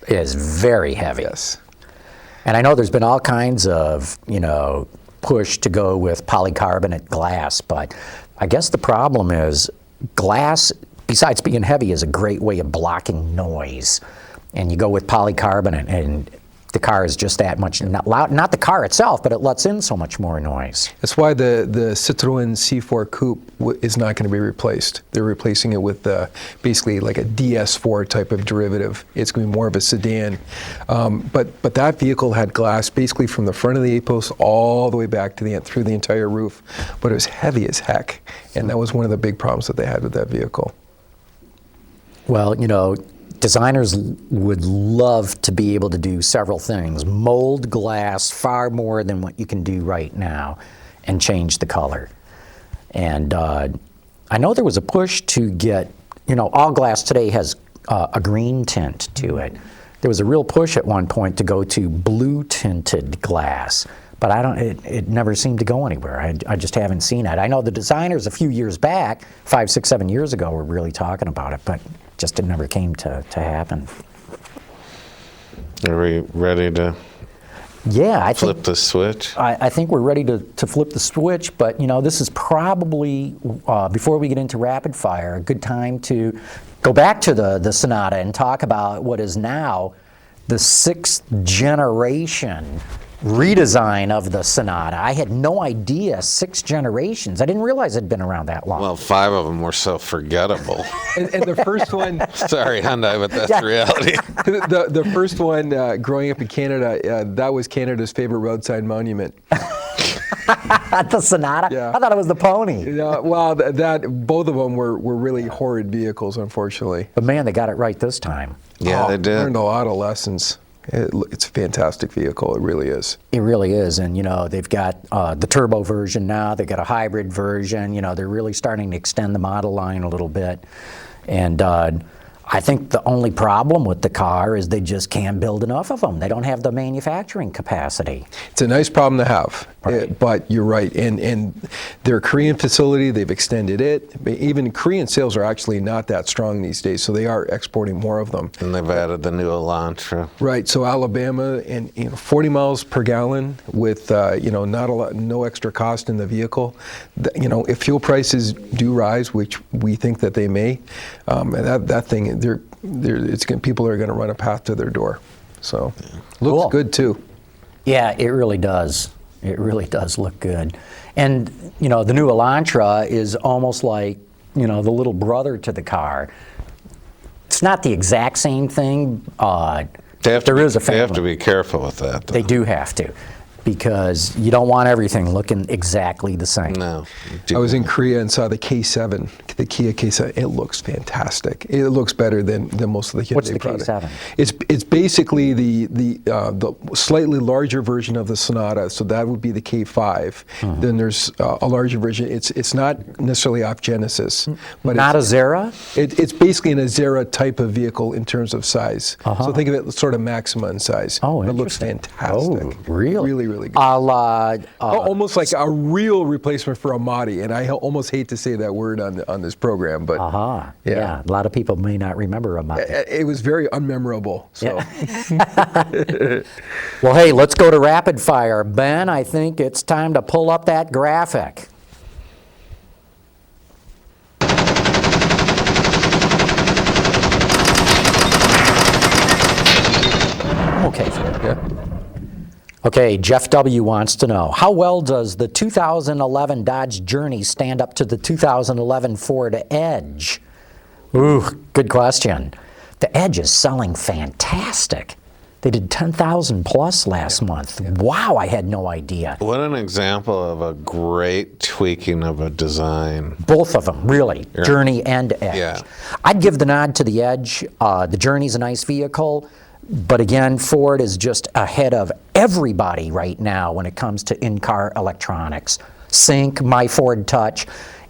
is very heavy. Yes. And I know there's been all kinds of, push to go with polycarbonate glass, but I guess the problem is glass, besides being heavy, is a great way of blocking noise. And you go with polycarbonate, and the car is just that much, not loud, not the car itself, but it lets in so much more noise. That's why the Citroën C4 Coupe is not going to be replaced. They're replacing it with basically like a DS4 type of derivative. It's going to be more of a sedan. But that vehicle had glass basically from the front of the A-post all the way back to through the entire roof. But it was heavy as heck. And that was one of the big problems that they had with that vehicle. Well, designers would love to be able to do several things. Mold glass far more than what you can do right now and change the color. And I know there was a push to get, all glass today has a green tint to it. There was a real push at one point to go to blue tinted glass. But it never seemed to go anywhere. I just haven't seen it. I know the designers a few years back, 5, 6, 7 years ago, were really talking about it, but just it never came to happen. Are we ready to flip the switch? I think we're ready to flip the switch, but this is probably, before we get into rapid fire, a good time to go back to the Sonata and talk about what is now the 6th generation redesign of the Sonata. I had no idea 6 generations. I didn't realize it had been around that long. Well, 5 of them were so forgettable. And the first one, Sorry, Hyundai, but that's reality. the first one growing up in Canada, that was Canada's favorite roadside monument. The Sonata? Yeah. I thought it was the Pony. Yeah, well, both of them were really horrid vehicles, unfortunately. But man, they got it right this time. Yeah, they did. Learned a lot of lessons. It's a fantastic vehicle. It really is. It really is, and they've got the turbo version now. They've got a hybrid version. They're really starting to extend the model line a little bit, and I think the only problem with the car is they just can't build enough of them. They don't have the manufacturing capacity. It's a nice problem to have, Right. but you're right. And their Korean facility, they've extended it. Even Korean sales are actually not that strong these days, so they are exporting more of them. And they've added the new Elantra. Right. So Alabama, and 40 miles per gallon with not a lot, no extra cost in the vehicle. If fuel prices do rise, which we think that they may, that thing, people are going to run a path to their door. So looks Cool. good too. Yeah, it really does. It really does look good. And, the new Elantra is almost like, the little brother to the car. It's not the exact same thing. There is a They have to family. be careful with that, though. They do have to, because you don't want everything looking exactly the same. No. I was in Korea and saw the K7, the Kia K7. It looks fantastic. It looks better than most of the Hyundai What's the products. K7? It's basically the slightly larger version of the Sonata. So that would be the K5. Then there's a larger version. It's not necessarily off Genesis, but Not a Zera? it's basically an Azera type of vehicle in terms of size. So think of it sort of Maxima in size. Oh, It looks interesting. fantastic. Oh, really? Really, really good. Almost like a real replacement for a Madi, and I almost hate to say that word on this program, but Yeah, a lot of people may not remember them. it was very unmemorable. So Well, hey, let's go to rapid fire. Ben, I think it's time to pull up that graphic. Okay. Okay, Jeff W. wants to know, how well does the 2011 Dodge Journey stand up to the 2011 Ford Edge? Ooh, good question. The Edge is selling fantastic. They did 10,000 plus last month. Wow, I had no idea. What an example of a great tweaking of a design. Both of them, really, Journey and Edge. Yeah. I'd give the nod to the Edge. The Journey's a nice vehicle, but again, Ford is just ahead of everybody right now when it comes to in-car electronics. Sync, My Ford Touch.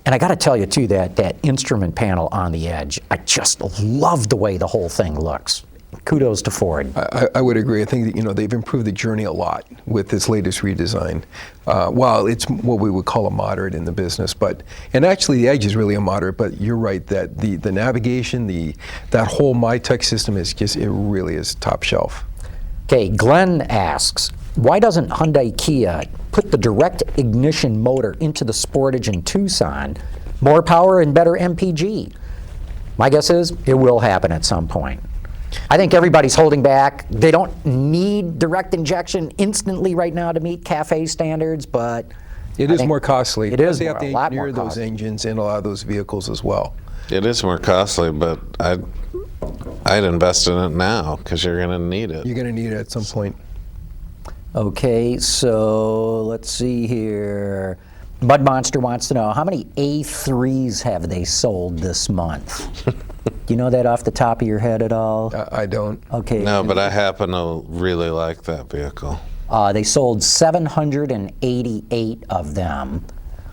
And I got to tell you, too, that instrument panel on the Edge, I just love the way the whole thing looks. Kudos to Ford. I would agree. I think that, they've improved the Journey a lot with this latest redesign. Well, it's what we would call a moderate in the business, and actually the Edge is really a moderate. But you're right that the navigation, that whole MyTech system it really is top shelf. Okay, Glenn asks, why doesn't Hyundai Kia put the direct ignition motor into the Sportage in Tucson? More power and better MPG. My guess is it will happen at some point. I think everybody's holding back. They don't need direct injection instantly right now to meet CAFE standards, but It is more costly. It is They have to a lot more engineer those costly. engines in a lot of those vehicles as well. It is more costly, but I'd invest in it now because you're going to need it. You're going to need it at some point. Okay, so let's see here. Mud Monster wants to know, how many A3s have they sold this month? Do you know that off the top of your head at all? I don't. Okay. No, but I happen to really like that vehicle. They sold 788 of them,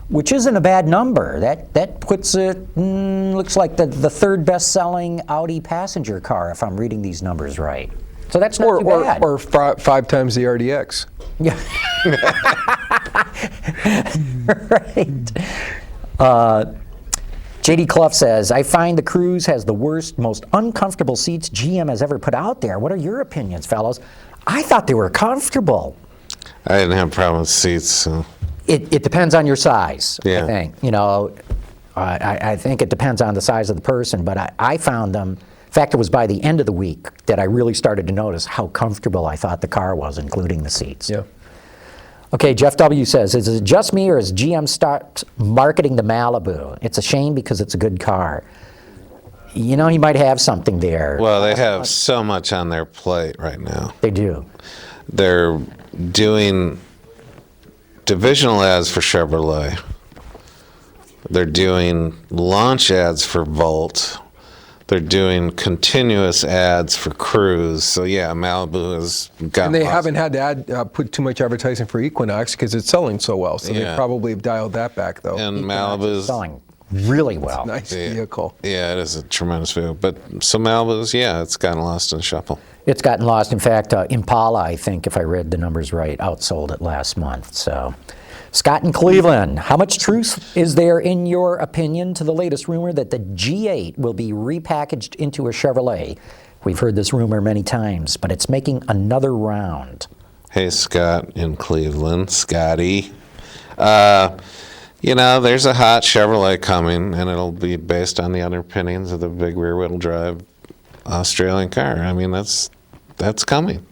which isn't a bad number. That puts it, looks like the third best-selling Audi passenger car, if I'm reading these numbers right. So that's not too bad. Or 5 times the RDX. Yeah. Right. JD Clough says, I find the Cruise has the worst, most uncomfortable seats GM has ever put out there. What are your opinions, fellows? I thought they were comfortable. I didn't have a problem with seats, so. It depends on your size, Yeah. I think. I think it depends on the size of the person, but I found them fact, it was by the end of the week that I really started to notice how comfortable I thought the car was, including the seats. Yeah. Okay, Jeff W. says, is it just me or has GM stopped marketing the Malibu? It's a shame because it's a good car. You know, he might have something there. Well, they have so much on their plate right now. They do. They're doing divisional ads for Chevrolet. They're doing launch ads for Volt. They're doing continuous ads for Cruise. So yeah, Malibu has got. And they haven't had to put too much advertising for Equinox because it's selling so well. So they Yeah. probably have dialed that back, though. And Equinox is Malibu's selling really well. Nice Yeah. vehicle. Yeah, it is a tremendous vehicle. But so Malibu's, yeah, it's gotten lost in the shuffle. It's gotten lost. In fact, Impala, I think, if I read the numbers right, outsold it last month. So, Scott in Cleveland, how much truth is there, in your opinion, to the latest rumor that the G8 will be repackaged into a Chevrolet? We've heard this rumor many times, but it's making another round. Hey, Scott in Cleveland, Scotty. You know, there's a hot Chevrolet coming, and it'll be based on the underpinnings of the big rear-wheel drive Australian car. I mean, that's coming.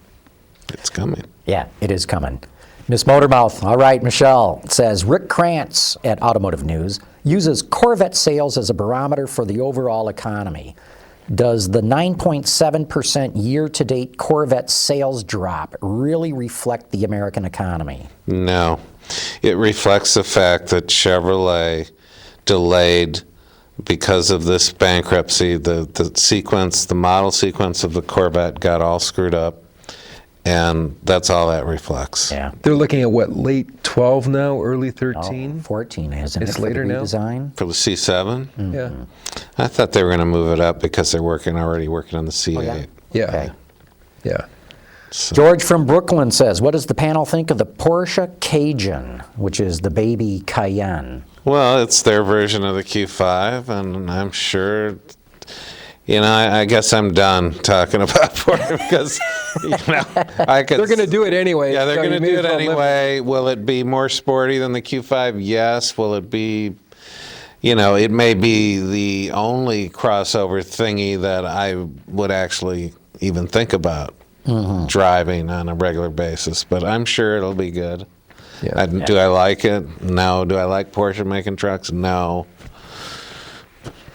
It's coming. Yeah, it is coming. Miss Motormouth, all right, Michelle, says, Rick Krantz at Automotive News uses Corvette sales as a barometer for the overall economy. Does the 9.7% year-to-date Corvette sales drop really reflect the American economy? No. It reflects the fact that Chevrolet delayed because of this bankruptcy. The sequence, the model sequence of the Corvette got all screwed up, and that's all that reflects. Yeah. They're looking at what, late 12 now, early 13? 14, isn't It's it, for later the now? redesign? For the C7? Yeah. I thought they were going to move it up because they're already working on the C8. Yeah. Okay. Yeah. George from Brooklyn says, what does the panel think of the Porsche Cayenne, which is the baby Cayenne? Well, it's their version of the Q5, and I'm sure, you know, I guess I'm done talking about Porsche because, you know, I could. They're going to do it anyway. Yeah, they're so going you to may do as it well live anyway. Will it be more sporty than the Q5? Yes. Will it be, you know, it may be the only crossover thingy that I would actually even think about driving on a regular basis, but I'm sure it'll be good. Yeah. Do I like it? No. Do I like Porsche making trucks? No.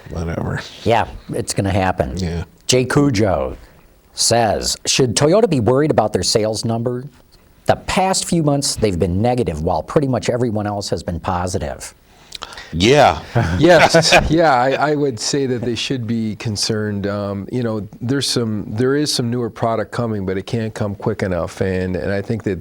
Whatever. Yeah, it's going to happen. Yeah. Jay Cujo says, should Toyota be worried about their sales number? The past few months, they've been negative, while pretty much everyone else has been positive. Yeah. Yes, yeah, I would say that they should be concerned. You know, there is some newer product coming, but it can't come quick enough. And I think that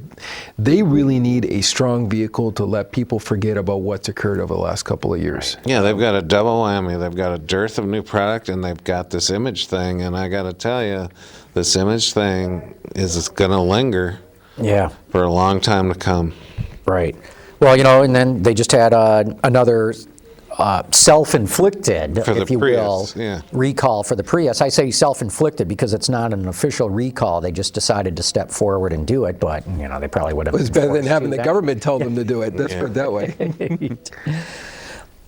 they really need a strong vehicle to let people forget about what's occurred over the last couple of years. Yeah, they've got a double whammy. They've got a dearth of new product, and they've got this image thing. And I got to tell you, this image thing is going to linger Yeah. for a long time to come. Right. Well, you know, and then they just had another self-inflicted, For the if you will, Prius, yeah. recall for the Prius. I say self-inflicted because it's not an official recall. They just decided to step forward and do it, but, you know, they probably would have. It's better than having the that. government tell them to do it. Let's put it that way.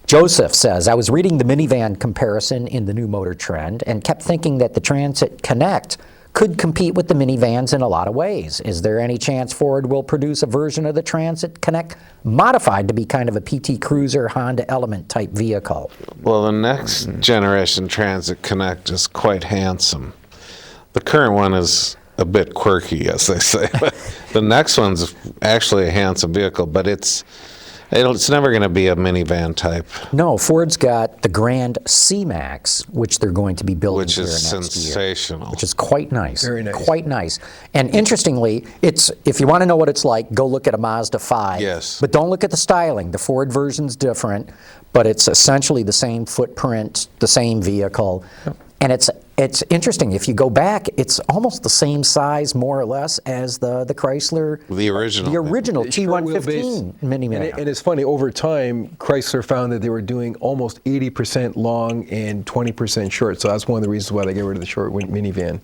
Joseph says, I was reading the minivan comparison in the new Motor Trend and kept thinking that the Transit Connect could compete with the minivans in a lot of ways. Is there any chance Ford will produce a version of the Transit Connect modified to be kind of a PT Cruiser, Honda Element type vehicle? Well, the next generation Transit Connect is quite handsome. The current one is a bit quirky, as they say. But the next one's actually a handsome vehicle, but it's never going to be a minivan type. No, Ford's got the Grand C-Max, which they're going to be building Which here is next year. sensational. Which is quite nice. Very nice. Quite nice. And interestingly, if you want to know what it's like, go look at a Mazda 5. Yes. But don't look at the styling. The Ford version's different, but it's essentially the same footprint, the same vehicle. And it's interesting. If you go back, it's almost the same size, more or less, as the Chrysler. The original. The original Short T115 wheelbase. minivan. And it's funny, over time, Chrysler found that they were doing almost 80% long and 20% short. So that's one of the reasons why they get rid of the short minivan.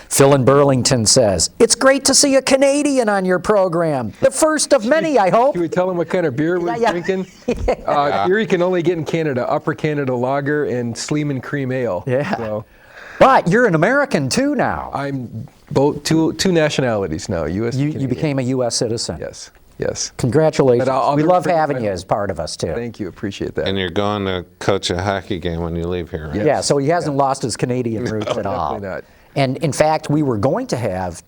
Phil in Burlington says, it's great to see a Canadian on your program. The first of many, I hope. You would tell him what kind of beer we're Yeah. drinking? Beer you can only get in Canada, Upper Canada Lager and Sleeman Cream Ale. Yeah. So. But you're an American too now. I'm both two nationalities now. U.S. and You Canadian. became a U.S. citizen. Yes. Yes. Congratulations. But I'll We never love forget having my you home. as part of us too. Thank you. Appreciate that. And you're going to coach a hockey game when you leave here, right? Yeah, so he hasn't lost his Canadian roots at all. definitely not. And in fact, we were going to have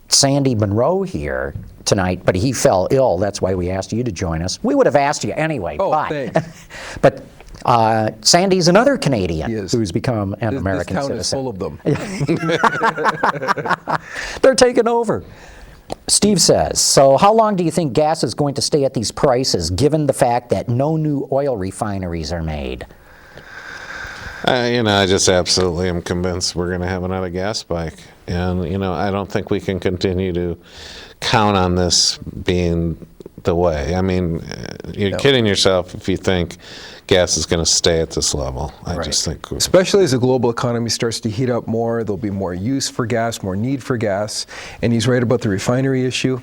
Sandy Monroe here tonight, but he fell ill. That's why we asked you to join us. We would have asked you anyway. Oh, but, thanks. but Sandy's another Canadian He is. who's become an American this town citizen. is full of them. They're taking over. Steve says, so how long do you think gas is going to stay at these prices, given the fact that no new oil refineries are made? I just absolutely am convinced we're going to have another gas spike. And, I don't think we can continue to count on this being the way. I mean, you're kidding yourself if you think gas is going to stay at this level. I just think... Especially as the global economy starts to heat up more, there'll be more use for gas, more need for gas. And he's right about the refinery issue.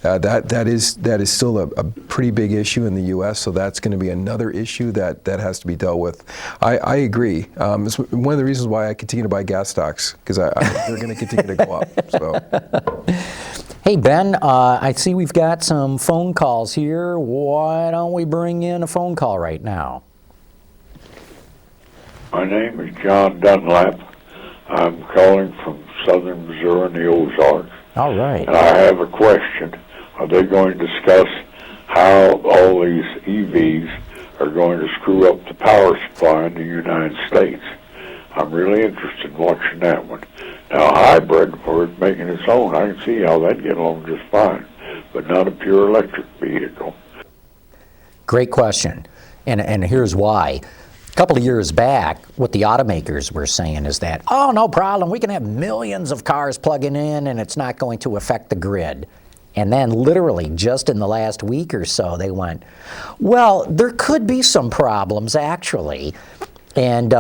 That is still a pretty big issue in the U.S., so that's going to be another issue that has to be dealt with. I agree. It's one of the reasons why I continue to buy gas stocks, because they're going to continue to go up. So. Hey, Ben, I see we've got some phone calls here. Why don't we bring in a phone call right now? My name is John Dunlap. I'm calling from southern Missouri in the Ozarks. All right. And I have a question. Are they going to discuss how all these EVs are going to screw up the power supply in the United States? I'm really interested in watching that one. Now, hybrid, or making its own, I can see how that'd get along just fine, but not a pure electric vehicle. Great question. And here's why. A couple of years back, what the automakers were saying is that, oh, no problem, we can have millions of cars plugging in and it's not going to affect the grid. And then literally just in the last week or so, they went, well, there could be some problems actually. And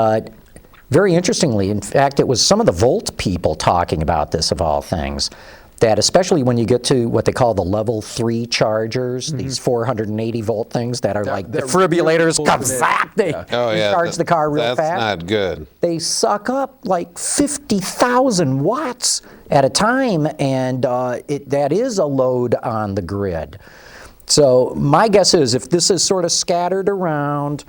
very interestingly, in fact, it was some of the Volt people talking about this of all things, that especially when you get to what they call the level 3 chargers, these 480 volt things that are like defibrillators, they charge the car real fast. That's not good. They suck up like 50,000 watts at a time, and that is a load on the grid. So my guess is if this is sort of scattered around,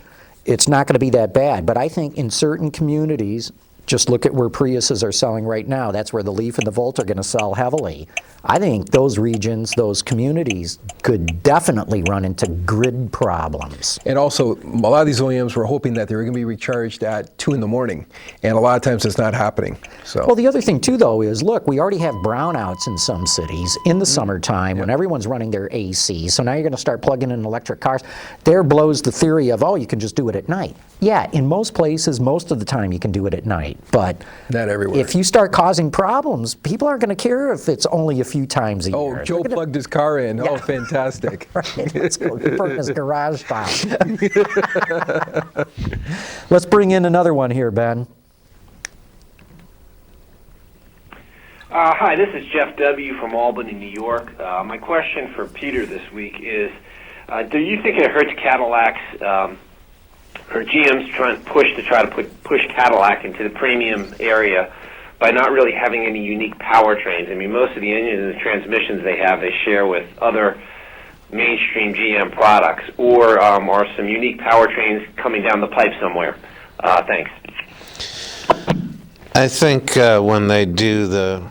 it's not going to be that bad. But I think in certain communities, just look at where Priuses are selling right now. That's where the Leaf and the Volt are going to sell heavily. I think those regions, those communities could definitely run into grid problems. And also, a lot of these OEMs were hoping that they were going to be recharged at 2 in the morning, and a lot of times it's not happening. So. Well, the other thing too, though, is look, we already have brownouts in some cities in the summertime when everyone's running their AC. So now you're going to start plugging in electric cars. There blows the theory of, oh, you can just do it at night. Yeah, in most places, most of the time you can do it at night. But not everywhere. If you start causing problems, people aren't going to care if it's only a few times a year. Oh, Joe plugged his car in. Yeah. Oh, fantastic. Right, let's go burn his garage down. Let's bring in another one here, Ben. Hi, this is Jeff W. from Albany, New York. My question for Peter this week is, do you think it hurts Cadillac's or GM's trying to push Cadillac into the premium area by not really having any unique powertrains? I mean, most of the engines and the transmissions they share with other mainstream GM products, or are some unique powertrains coming down the pipe somewhere? Thanks. I think when they do the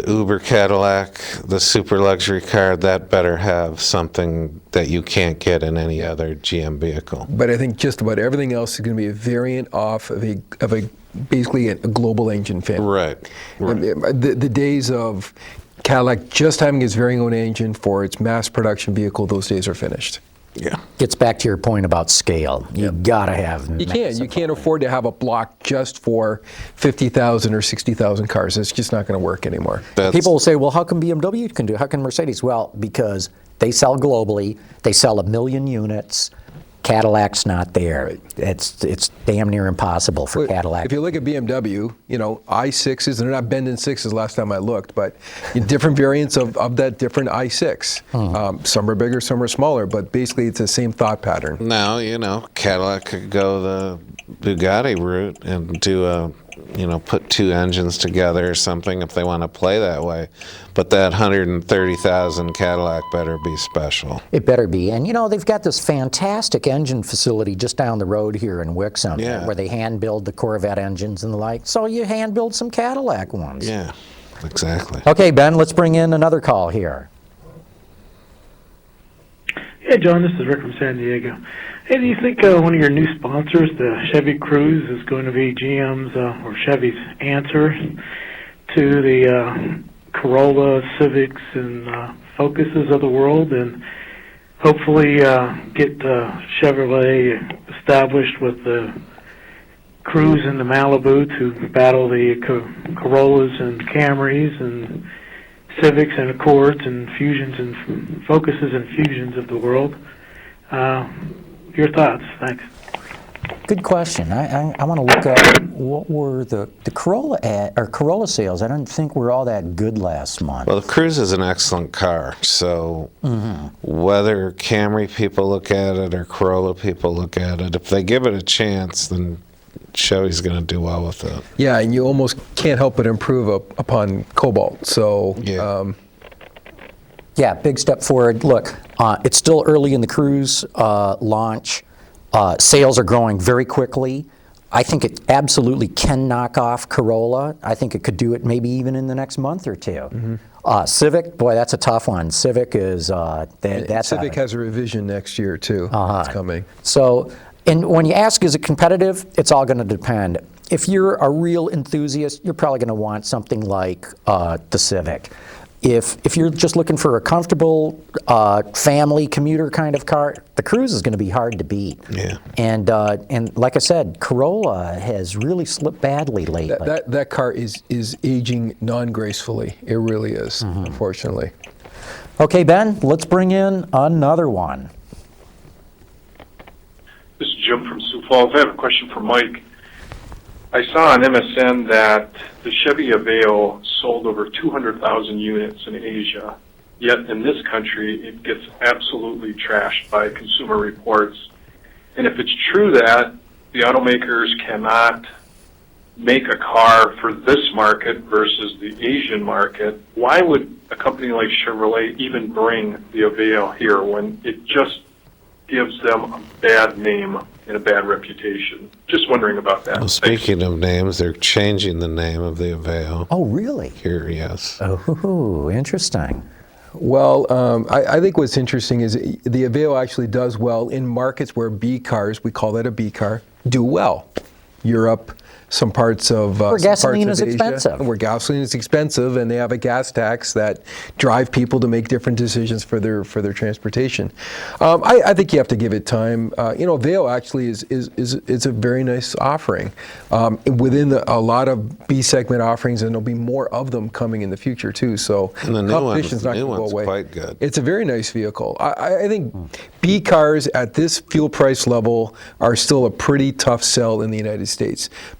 Uber Cadillac, the super luxury car, that better have something that you can't get in any other GM vehicle. But I think just about everything else is going to be a variant off of a basically a global engine family. Right. The days of Cadillac just having its very own engine for its mass production vehicle, those days are finished. Yeah. Gets back to your point about scale. You gotta have. You can't afford to have a block just for 50,000 or 60,000 cars. It's just not going to work anymore. People will say, well, how come BMW can do it? How can Mercedes? Well, because they sell globally. They sell 1 million units. Cadillac's not there. Right. it's damn near impossible for Cadillac. If you look at BMW, i6s, they're not bending sixes last time I looked, but different variants of that different i6. Some are bigger, some are smaller, but basically it's the same thought pattern. Now, Cadillac could go the Bugatti route and do put two engines together or something if they want to play that way. But that 130,000 Cadillac better be special. It better be. And they've got this fantastic engine facility just down the road here in Wixom, where they hand build the Corvette engines and the like. So you hand build some Cadillac ones. Yeah, exactly. Okay, Ben, let's bring in another call here. Hey, John, this is Rick from San Diego. Hey, do you think one of your new sponsors, the Chevy Cruze, is going to be GM's or Chevy's answer to the Corolla, Civics, and Focuses of the world, and hopefully get Chevrolet established with the Cruze and the Malibu to battle the Corollas and Camrys and Civics and Accords and Fusions and Focuses and Fusions of the world? Your thoughts? Thanks. Good question. I want to look up what were the Corolla sales. I don't think were all that good last month. Well, the Cruze is an excellent car, so whether Camry people look at it or Corolla people look at it, if they give it a chance, then Chevy's going to do well with it. Yeah, and you almost can't help but improve upon Cobalt. So, yeah, big step forward. Look, it's still early in the Cruze launch. Sales are growing very quickly. I think it absolutely can knock off Corolla. I think it could do it maybe even in the next month or two. Civic, boy, that's a tough one. Civic is that's Civic has a revision next year too. It's coming. So, and when you ask, is it competitive? It's all going to depend. If you're a real enthusiast, you're probably going to want something like the Civic. If you're just looking for a comfortable family commuter kind of car, the Cruze is going to be hard to beat. Yeah. And like I said, Corolla has really slipped badly lately. That car is aging non-gracefully. It really is, unfortunately. Okay, Ben, let's bring in another one. This is Jim from Sioux Falls. I have a question for Mike. I saw on MSN that the Chevy Aveo sold over 200,000 units in Asia, yet in this country it gets absolutely trashed by Consumer Reports. And if it's true that the automakers cannot make a car for this market versus the Asian market, why would a company like Chevrolet even bring the Aveo here when it just gives them a bad name and a bad reputation? Just wondering about that. Well, speaking of names, they're changing the name of the Aveo. Oh, really? Here, yes. Oh, interesting. Well, I think what's interesting is the Aveo actually does well in markets where B cars, we call that a B car, do well. Europe, some parts of where gasoline is expensive. Where gasoline is expensive, and they have a gas tax that drive people to make different decisions for their transportation. I think you have to give it time. Aveo actually is a very nice offering within a lot of B segment offerings, and there'll be more of them coming in the future too. So and the competition's not going to go away. Quite good. It's a very nice vehicle. I think B cars at this fuel price level are still a pretty tough sell in the United States.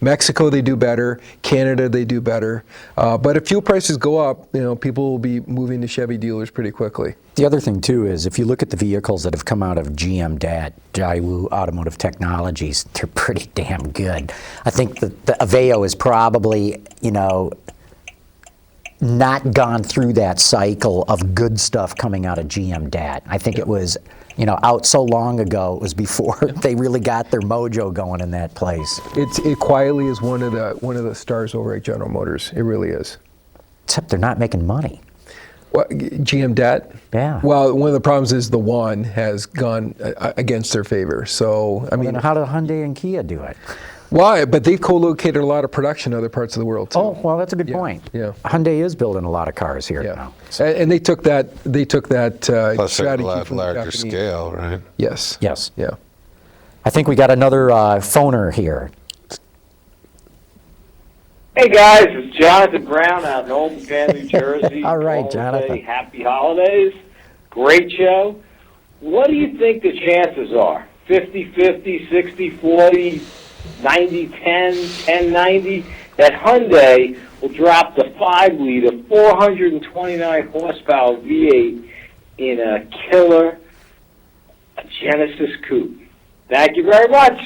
Mexico, they do better. Canada, they do better. But if fuel prices go up, people will be moving to Chevy dealers pretty quickly. The other thing, too, is if you look at the vehicles that have come out of GM DAT, Daewoo Automotive Technologies, they're pretty damn good. I think that the Aveo is probably, not gone through that cycle of good stuff coming out of GM DAT. I think it was, out so long ago. It was before they really got their mojo going in that place. It quietly is one of the stars over at General Motors. It really is. Except they're not making money. Well, GM DAT? Yeah. Well, one of the problems is the yuan has gone against their favor. So, Then how do Hyundai and Kia do it? Why? But they've co-located a lot of production in other parts of the world too. Oh, well, that's a good point. Yeah. Hyundai is building a lot of cars here now. So. And they took that Plus strategy a lot from the larger Japanese. scale, right? Yes. Yes. Yeah. I think we got another phoner here. Hey guys, it's Jonathan Brown out in Old Penn, New Jersey. All right, Calling to Jonathan. say happy holidays. Great show. What do you think the chances are 50-50, 60-40, 90-10, 10-90, that Hyundai will drop the 5-liter, 429 horsepower V8 in a killer Genesis coupe. Thank you very much.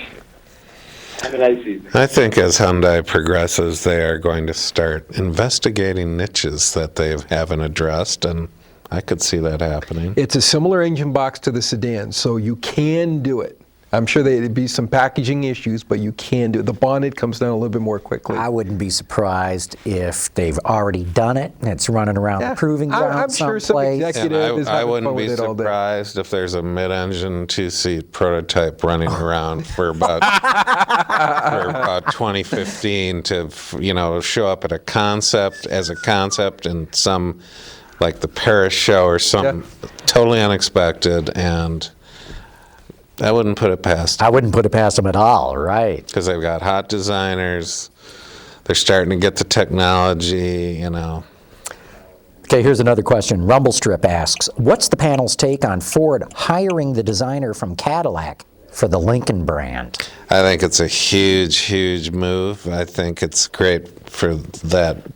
Have a nice evening. I think as Hyundai progresses, they are going to start investigating niches that they haven't addressed, and I could see that happening. It's a similar engine box to the sedan, so you can do it. I'm sure there'd be some packaging issues, but you can do it. The bonnet comes down a little bit more quickly. I wouldn't be surprised if they've already done it and it's running around the proving ground I'm sure some someplace. executive is I having wouldn't fun be with it all day. surprised if there's a mid-engine two-seat prototype running around for about 2015 to show up at a concept and some like the Paris show or something totally unexpected, and I wouldn't put it past them. I wouldn't put it past them at all, right? Because they've got hot designers. They're starting to get the technology, Okay, here's another question. Rumble Strip asks, what's the panel's take on Ford hiring the designer from Cadillac for the Lincoln brand? I think it's a huge, huge move. I think it's great for that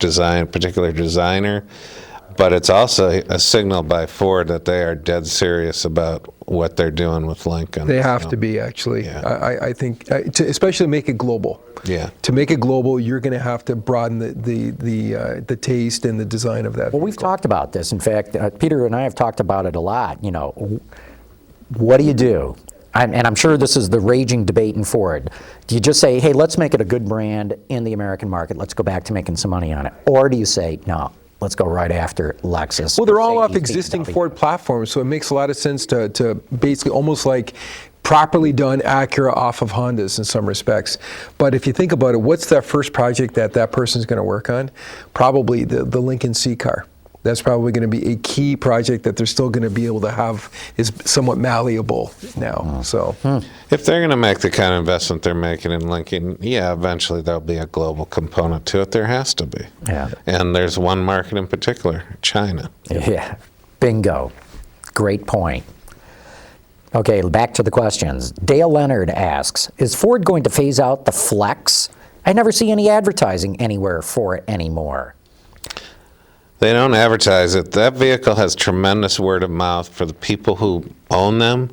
particular designer. But it's also a signal by Ford that they are dead serious about what they're doing with Lincoln. They have to be, actually. Yeah. I think, to especially make it global. Yeah. To make it global, you're going to have to broaden the taste and the design of that. Well, we've talked about this. In fact, Peter and I have talked about it a lot. What do you do? And I'm sure this is the raging debate in Ford. Do you just say, hey, let's make it a good brand in the American market. Let's go back to making some money on it. Or do you say, no, let's go right after Lexus? Well, they're all off Mercedes, existing BMW. Ford platforms, so it makes a lot of sense to basically almost like properly done Acura off of Hondas in some respects. But if you think about it, what's that first project that person's going to work on? Probably the Lincoln C car. That's probably going to be a key project that they're still going to be able to have is somewhat malleable now. So, If they're going to make the kind of investment they're making in Lincoln, eventually there'll be a global component to it. There has to be. Yeah. And there's one market in particular, China. Yeah, bingo. Great point. Okay, back to the questions. Dale Leonard asks, is Ford going to phase out the Flex? I never see any advertising anywhere for it anymore. They don't advertise it. That vehicle has tremendous word of mouth for the people who own them.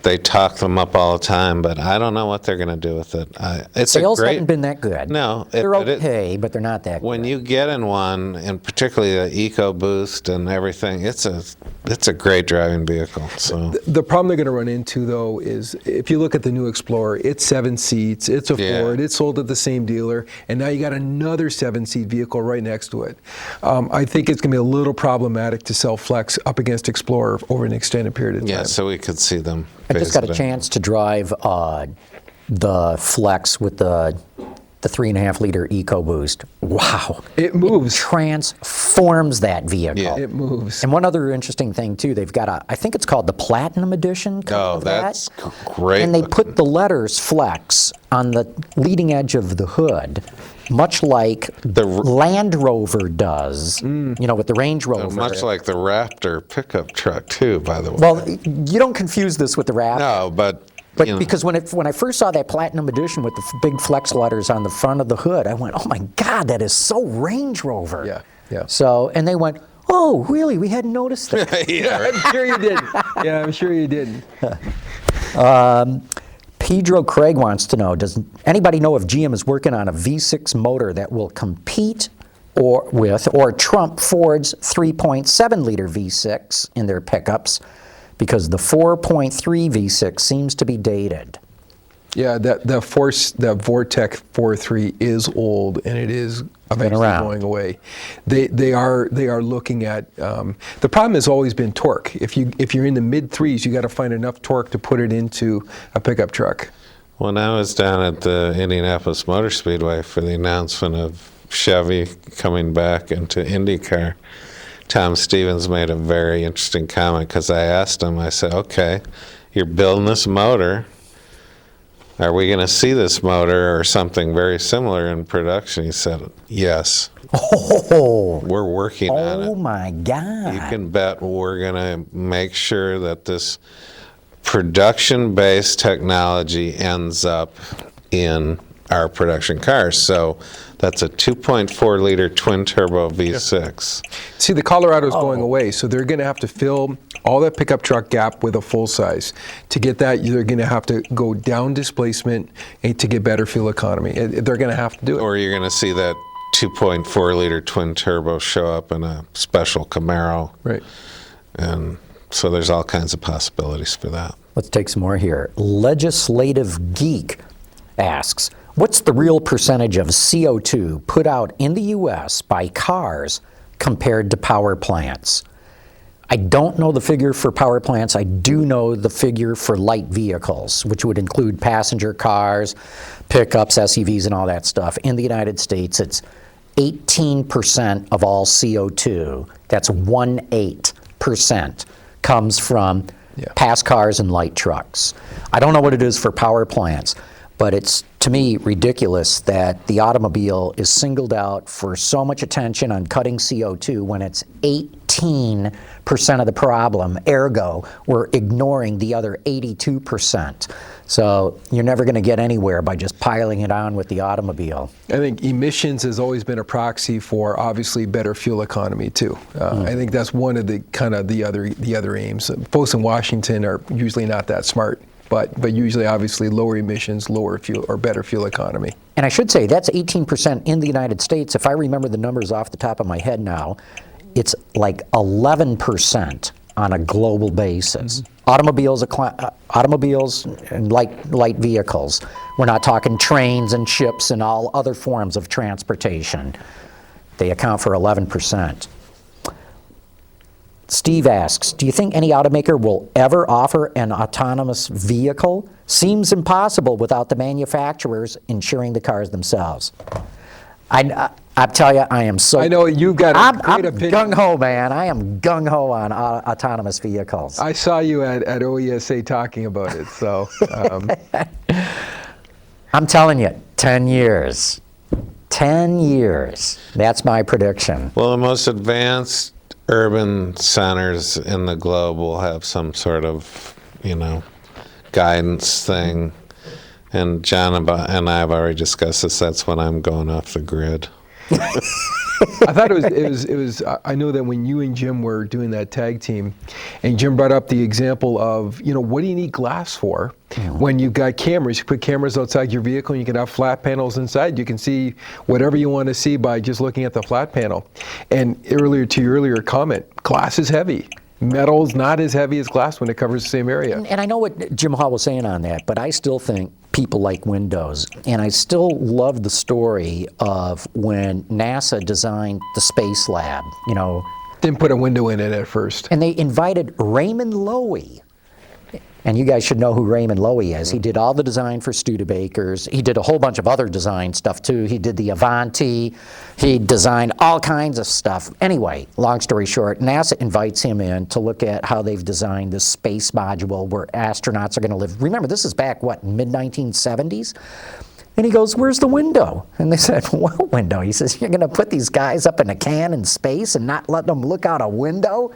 They talk them up all the time, but I don't know what they're going to do with it. Sales haven't been that good. No. They're okay, but they're not that good. When you get in one, and particularly the EcoBoost and everything, it's a great driving vehicle. So the problem they're going to run into, though, is if you look at the new Explorer, it's 7 seats, it's a Ford, it's sold at the same dealer, and now you got another 7-seat vehicle right next to it. I think it's going to be a little problematic to sell Flex up against Explorer over an extended period of time. yeah, so we could see them. I just got a phase it out. chance to drive the Flex with the 3.5-liter EcoBoost. Wow. It moves. Transforms that vehicle. Yeah. It moves. And one other interesting thing, too, they've got I think it's called the Platinum Edition. Oh, that's great. And they put the letters Flex on the leading edge of the hood, much like the Land Rover does, with the Range Rover. Much like the Raptor pickup truck, too, by the way. Well, you don't confuse this with the Raptor. No, but because when I first saw that Platinum Edition with the big Flex letters on the front of the hood, I went, oh my God, that is so Range Rover. Yeah, yeah. So, and they went, oh, really? We hadn't noticed that. Yeah, I'm sure you did. Yeah, I'm sure you did. Pedro Craig wants to know, does anybody know if GM is working on a V6 motor that will compete or trump Ford's 3.7-liter V6 in their pickups? Because the 4.3 V6 seems to be dated. Yeah, that Vortec 4.3 is old, and it is eventually going away. They are looking at the problem has always been torque. If you're in the mid threes, you got to find enough torque to put it into a pickup truck. When I was down at the Indianapolis Motor Speedway for the announcement of Chevy coming back into IndyCar, Tom Stevens made a very interesting comment because I asked him, I said, okay, you're building this motor. Are we going to see this motor or something very similar in production? He said, yes. Oh, we're working on it. Oh, my God. You can bet we're going to make sure that this production-based technology ends up in our production cars. So that's a 2.4 liter twin turbo V6. See, the Colorado's going away, so they're going to have to fill all that pickup truck gap with a full size. To get that, they're going to have to go down displacement and to get better fuel economy. They're going to have to do it. Or you're going to see that 2.4 liter twin turbo show up in a special Camaro. Right. And so there's all kinds of possibilities for that. Let's take some more here. Legislative Geek asks, what's the real percentage of CO2 put out in the U.S. by cars compared to power plants? I don't know the figure for power plants. I do know the figure for light vehicles, which would include passenger cars, pickups, SUVs, and all that stuff. In the United States, it's 18% of all CO2. That's 18% comes from pass cars and light trucks. I don't know what it is for power plants, but it's, to me, ridiculous that the automobile is singled out for so much attention on cutting CO2 when it's 18% of the problem. Ergo, we're ignoring the other 82%. So you're never going to get anywhere by just piling it on with the automobile. I think emissions has always been a proxy for obviously better fuel economy too. I think that's one of the kind of the other aims. Folks in Washington are usually not that smart. But usually, obviously, lower emissions, lower fuel, or better fuel economy. And I should say, that's 18% in the United States. If I remember the numbers off the top of my head now, it's like 11% on a global basis. Automobiles and light vehicles. We're not talking trains and ships and all other forms of transportation. They account for 11%. Steve asks, do you think any automaker will ever offer an autonomous vehicle? Seems impossible without the manufacturers insuring the cars themselves. I tell you, I am so... I know you've got a great opinion. I'm gung-ho, man. I am gung-ho on autonomous vehicles. I saw you at OESA talking about it, so... I'm telling you, 10 years. 10 years. That's my prediction. Well, the most advanced urban centers in the globe will have some sort of, guidance thing. And John and I have already discussed this. That's when I'm going off the grid. I thought it was. I know that when you and Jim were doing that tag team, and Jim brought up the example of, what do you need glass for? When you've got cameras, you put cameras outside your vehicle, and you can have flat panels inside. You can see whatever you want to see by just looking at the flat panel. And earlier to your earlier comment, glass is heavy. Metal's not as heavy as glass when it covers the same area. And I know what Jim Hall was saying on that, but I still think people like windows. And I still love the story of when NASA designed the Space Lab, Didn't put a window in it at first. And they invited Raymond Loewy. And you guys should know who Raymond Loewy is. He did all the design for Studebakers. He did a whole bunch of other design stuff too. He did the Avanti. He designed all kinds of stuff. Anyway, long story short, NASA invites him in to look at how they've designed this space module where astronauts are going to live. Remember, this is back, mid-1970s? And he goes, where's the window? And they said, what window? He says, you're going to put these guys up in a can in space and not let them look out a window?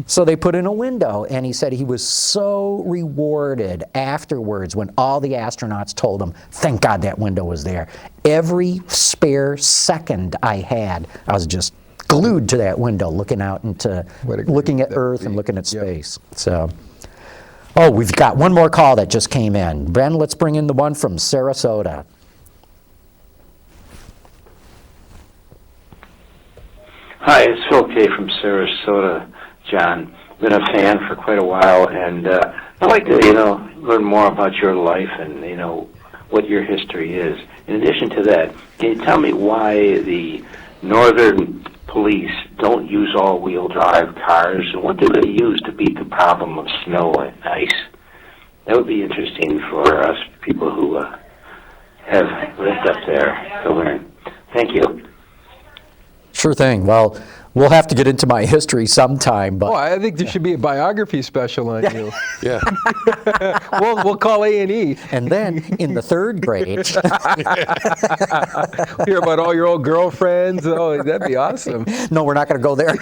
So they put in a window. And he said he was so rewarded afterwards when all the astronauts told him, thank God that window was there. Every spare second I had, I was just glued to that window, looking out into, looking at Earth and looking at space. So. Oh, we've got one more call that just came in. Ben, let's bring in the one from Sarasota. Hi, it's Phil K. from Sarasota, John. Been a fan for quite a while, and I'd like to, learn more about your life and, what your history is. In addition to that, can you tell me why the northern police don't use all-wheel drive cars, and what do they use to beat the problem of snow and ice? That would be interesting for us people who have lived up there to learn. Thank you. Sure thing. Well, We'll have to get into my history sometime, but Oh, I think there should be a biography special on you. Yeah. We'll call A&E. and then in the third grade, Hear about all your old girlfriends. Oh, that'd be awesome. no, we're not going to go there.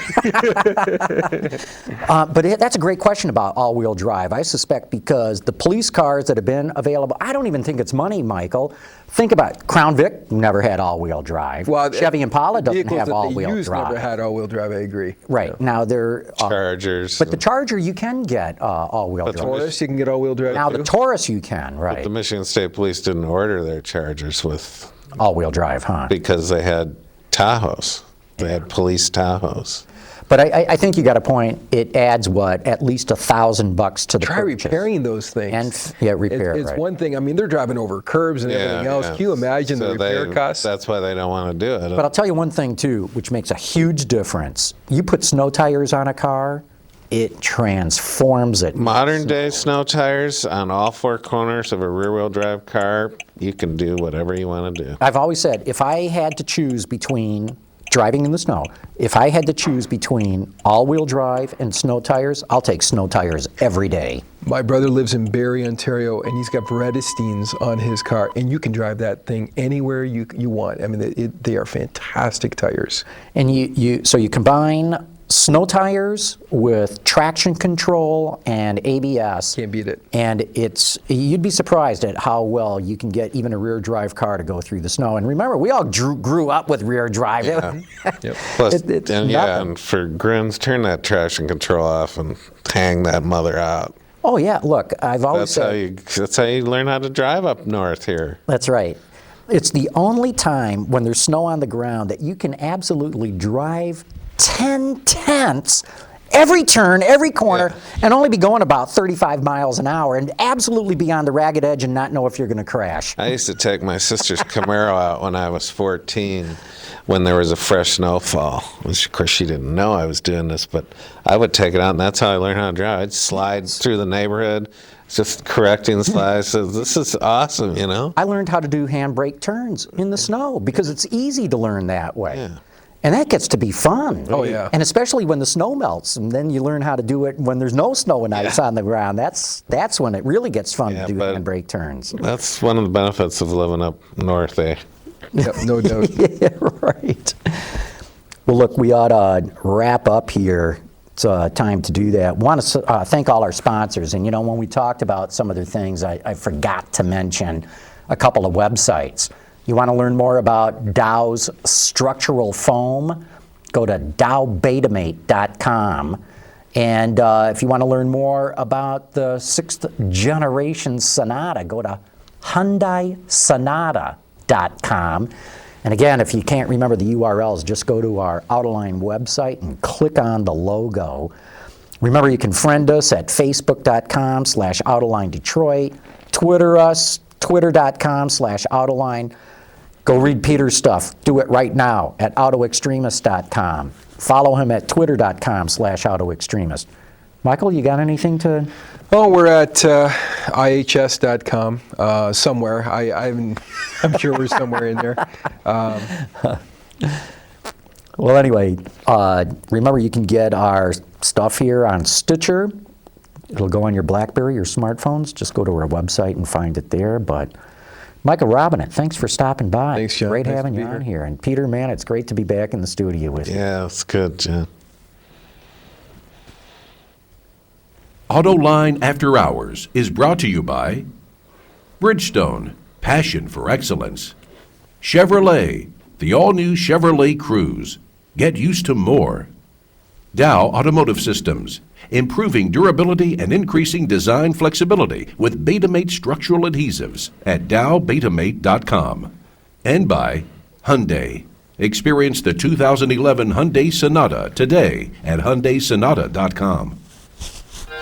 That's a great question about all-wheel drive. I suspect because the police cars that have been available, I don't even think it's money, Michael. Think about it. Crown Vic never had all-wheel drive. Well, Chevy Impala doesn't vehicles have that they all-wheel used drive. never had all-wheel drive. I agree. Right. Now they're Chargers. but the Charger you can get all-wheel drive. Taurus, you can get all-wheel drive Now too. the Taurus you can, right? The Michigan State Police didn't order their Chargers with All-wheel drive, huh? because they had Tahoes. They had police Tahoes. But I think you got a point. It adds what, at least $1,000 to the Try purchase. repairing those things. And repair. It's right. one thing. I mean, they're driving over curbs and everything else. Can you imagine the So repair costs? That's why they don't want to do it. But I'll tell you one thing too, which makes a huge difference. You put snow tires on a car, it transforms it. Modern day snow tires on all four corners of a rear-wheel drive car, you can do whatever you want to do. I've always said, if I had to choose between driving in the snow, if I had to choose between all-wheel drive and snow tires, I'll take snow tires every day. My brother lives in Barrie, Ontario, and he's got Vredesteins on his car, and you can drive that thing anywhere you want. I mean, they are fantastic tires. And so you combine snow tires with traction control and ABS. Can't beat it. And you'd be surprised at how well you can get even a rear drive car to go through the snow. And remember, we all grew up with rear drive. Yeah. Yep. Plus, It's and nothing. for grins, turn that traction control off and hang that mother out. Oh yeah, look, I've always said That's how you learn how to drive up north here. that's right. It's the only time when there's snow on the ground that you can absolutely drive 10/10 every turn, every corner, and only be going about 35 miles an hour and absolutely be on the ragged edge and not know if you're going to crash. I used to take my sister's Camaro out when I was 14 when there was a fresh snowfall. Which, of course, she didn't know I was doing this, but I would take it out, and that's how I learned how to drive. I'd slide through the neighborhood, just correcting slides. So this is awesome, you know? I learned how to do handbrake turns in the snow because it's easy to learn that way. Yeah. And that gets to be fun. Oh, yeah. And especially when the snow melts, and then you learn how to do it when there's no snow and ice on the ground. That's when it really gets fun to do but handbrake turns. That's one of the benefits of living up north, eh? Yep, no doubt. Yeah, right. Well, look, we ought to wrap up here. It's time to do that. Want to thank all our sponsors. And, you know, when we talked about some of the things, I forgot to mention a couple of websites. You want to learn more about Dow's structural foam? Go to dowbetamate.com. And if you want to learn more about the 6th generation Sonata, go to HyundaiSonata.com. And again, if you can't remember the URLs, just go to our Autoline website and click on the logo. Remember, you can friend us at facebook.com/Autoline Detroit, Twitter us, twitter.com/Autoline. Go read Peter's stuff. Do it right now at Autoextremist.com. Follow him at twitter.com/Autoextremist. Michael, you got anything to? Oh, we're at IHS.com somewhere. I'm sure we're somewhere in there. Well, anyway, remember you can get our stuff here on Stitcher. It'll go on your BlackBerry or smartphones. Just go to our website and find it there. But Michael Robinet, thanks for stopping by. Thanks, John. Great Nice having to you be on here. here. And Peter, man, it's great to be back in the studio with you. Yeah, it's good, John. Autoline After Hours is brought to you by Bridgestone, passion for excellence. Chevrolet, the all-new Chevrolet Cruze. Get used to more. Dow Automotive Systems, improving durability and increasing design flexibility with Betamate structural adhesives at dowbetamate.com. And by Hyundai. Experience the 2011 Hyundai Sonata today at HyundaiSonata.com.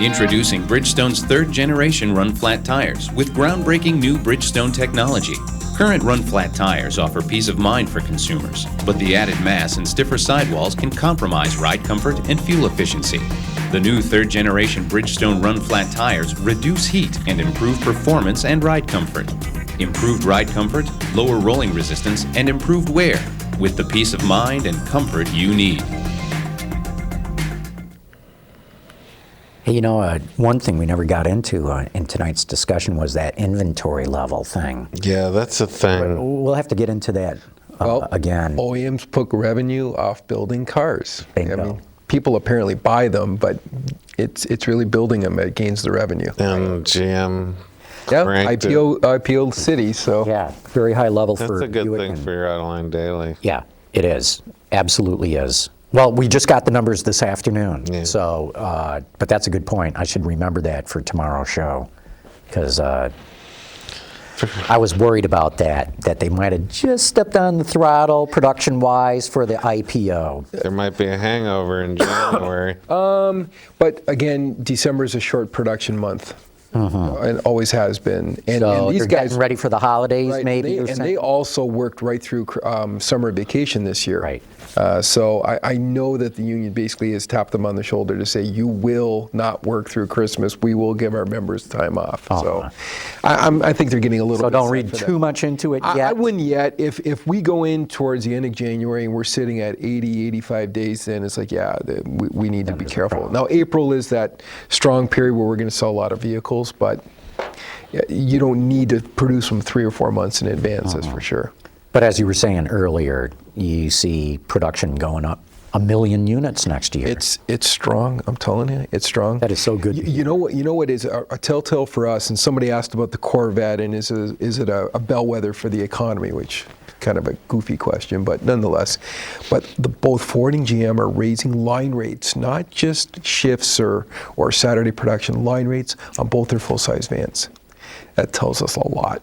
Introducing Bridgestone's third-generation run-flat tires with groundbreaking new Bridgestone technology. Current run-flat tires offer peace of mind for consumers, but the added mass and stiffer sidewalls can compromise ride comfort and fuel efficiency. The new third-generation Bridgestone run-flat tires reduce heat and improve performance and ride comfort. Improved ride comfort, lower rolling resistance, and improved wear, with the peace of mind and comfort you need. Hey, one thing we never got into in tonight's discussion was that inventory level thing. Yeah, that's a thing. We'll have to get into that again. OEMs put revenue off building cars. Bingo. People apparently buy them, but it's really building them that gains the revenue. And GM. Yeah, ranked it. IPO city, so. Yeah, very high level That's for a good Buick thing and- for your Autoline Daily. Yeah, it is. Absolutely is. Well, we just got the numbers this afternoon, Yeah. so, but that's a good point. I should remember that for tomorrow's show, because I was worried about that they might have just stepped on the throttle production-wise for the IPO. There might be a hangover in January. But again, December is a short production month. And always has been. And, So these they're guys getting ready for the holidays, right, maybe? and they also worked right through summer vacation this year. Right. So I know that the union basically has tapped them on the shoulder to say, you will not work through Christmas. We will give our members time off. So I think they're getting a little So bit don't set read for that. too much into it yet? I wouldn't yet. If we go in towards the end of January and we're sitting at 80, 85 days, then it's like, we need to be careful. Now, April is that strong period where we're going to sell a lot of vehicles, but you don't need to produce them 3 or 4 months in advance, that's for sure. But as you were saying earlier, you see production going up 1 million units next year. It's strong. I'm telling you, it's strong. That is so good. You know what is a telltale for us? And somebody asked about the Corvette, and is it a bellwether for the economy? Which kind of a goofy question, but nonetheless. But both Ford and GM are raising line rates, not just shifts or Saturday production, line rates on both their full-size vans. That tells us a lot.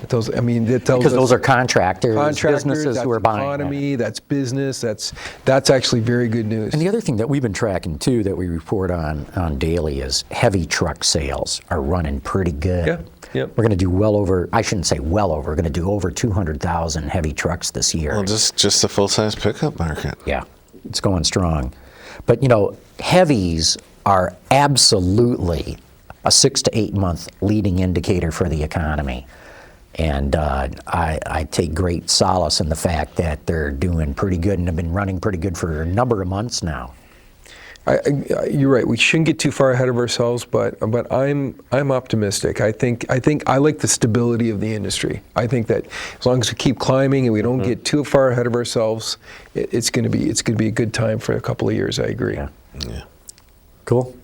It tells because us those are contractors, businesses that's who are buying economy, that's business, that's actually very good news. And the other thing that we've been tracking too, that we report on daily, is heavy truck sales are running pretty good. Yeah. Yep. We're going to do I shouldn't say well over, we're going to do over 200,000 heavy trucks this year. Well, just the full-size pickup market. Yeah, it's going strong. But heavies are absolutely a 6 to 8 month leading indicator for the economy. And I take great solace in the fact that they're doing pretty good and have been running pretty good for a number of months now. You're right. We shouldn't get too far ahead of ourselves, but I'm optimistic. I think I like the stability of the industry. I think that as long as we keep climbing and we don't get too far ahead of ourselves, it's going to be a good time for a couple of years. I agree. Yeah. Cool.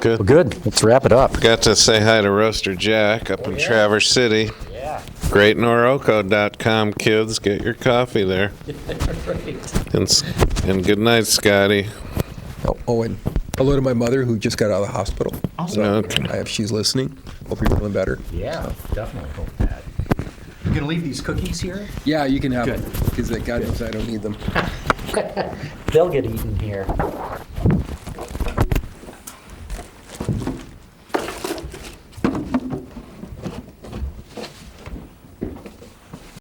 Good. Well, good. Let's wrap it up. Got to say hi to Roaster Jack up in Traverse City. Yeah. GreatNorOco.com, kids. Get your coffee there. Right. And good night, Scotty. Oh, and hello to my mother who just got out of the hospital. Awesome. So she's listening. Hope you're feeling better. Yeah, definitely hope that. You gonna leave these cookies here? Yeah, you can have Good. them because God knows I don't need them. They'll get eaten here.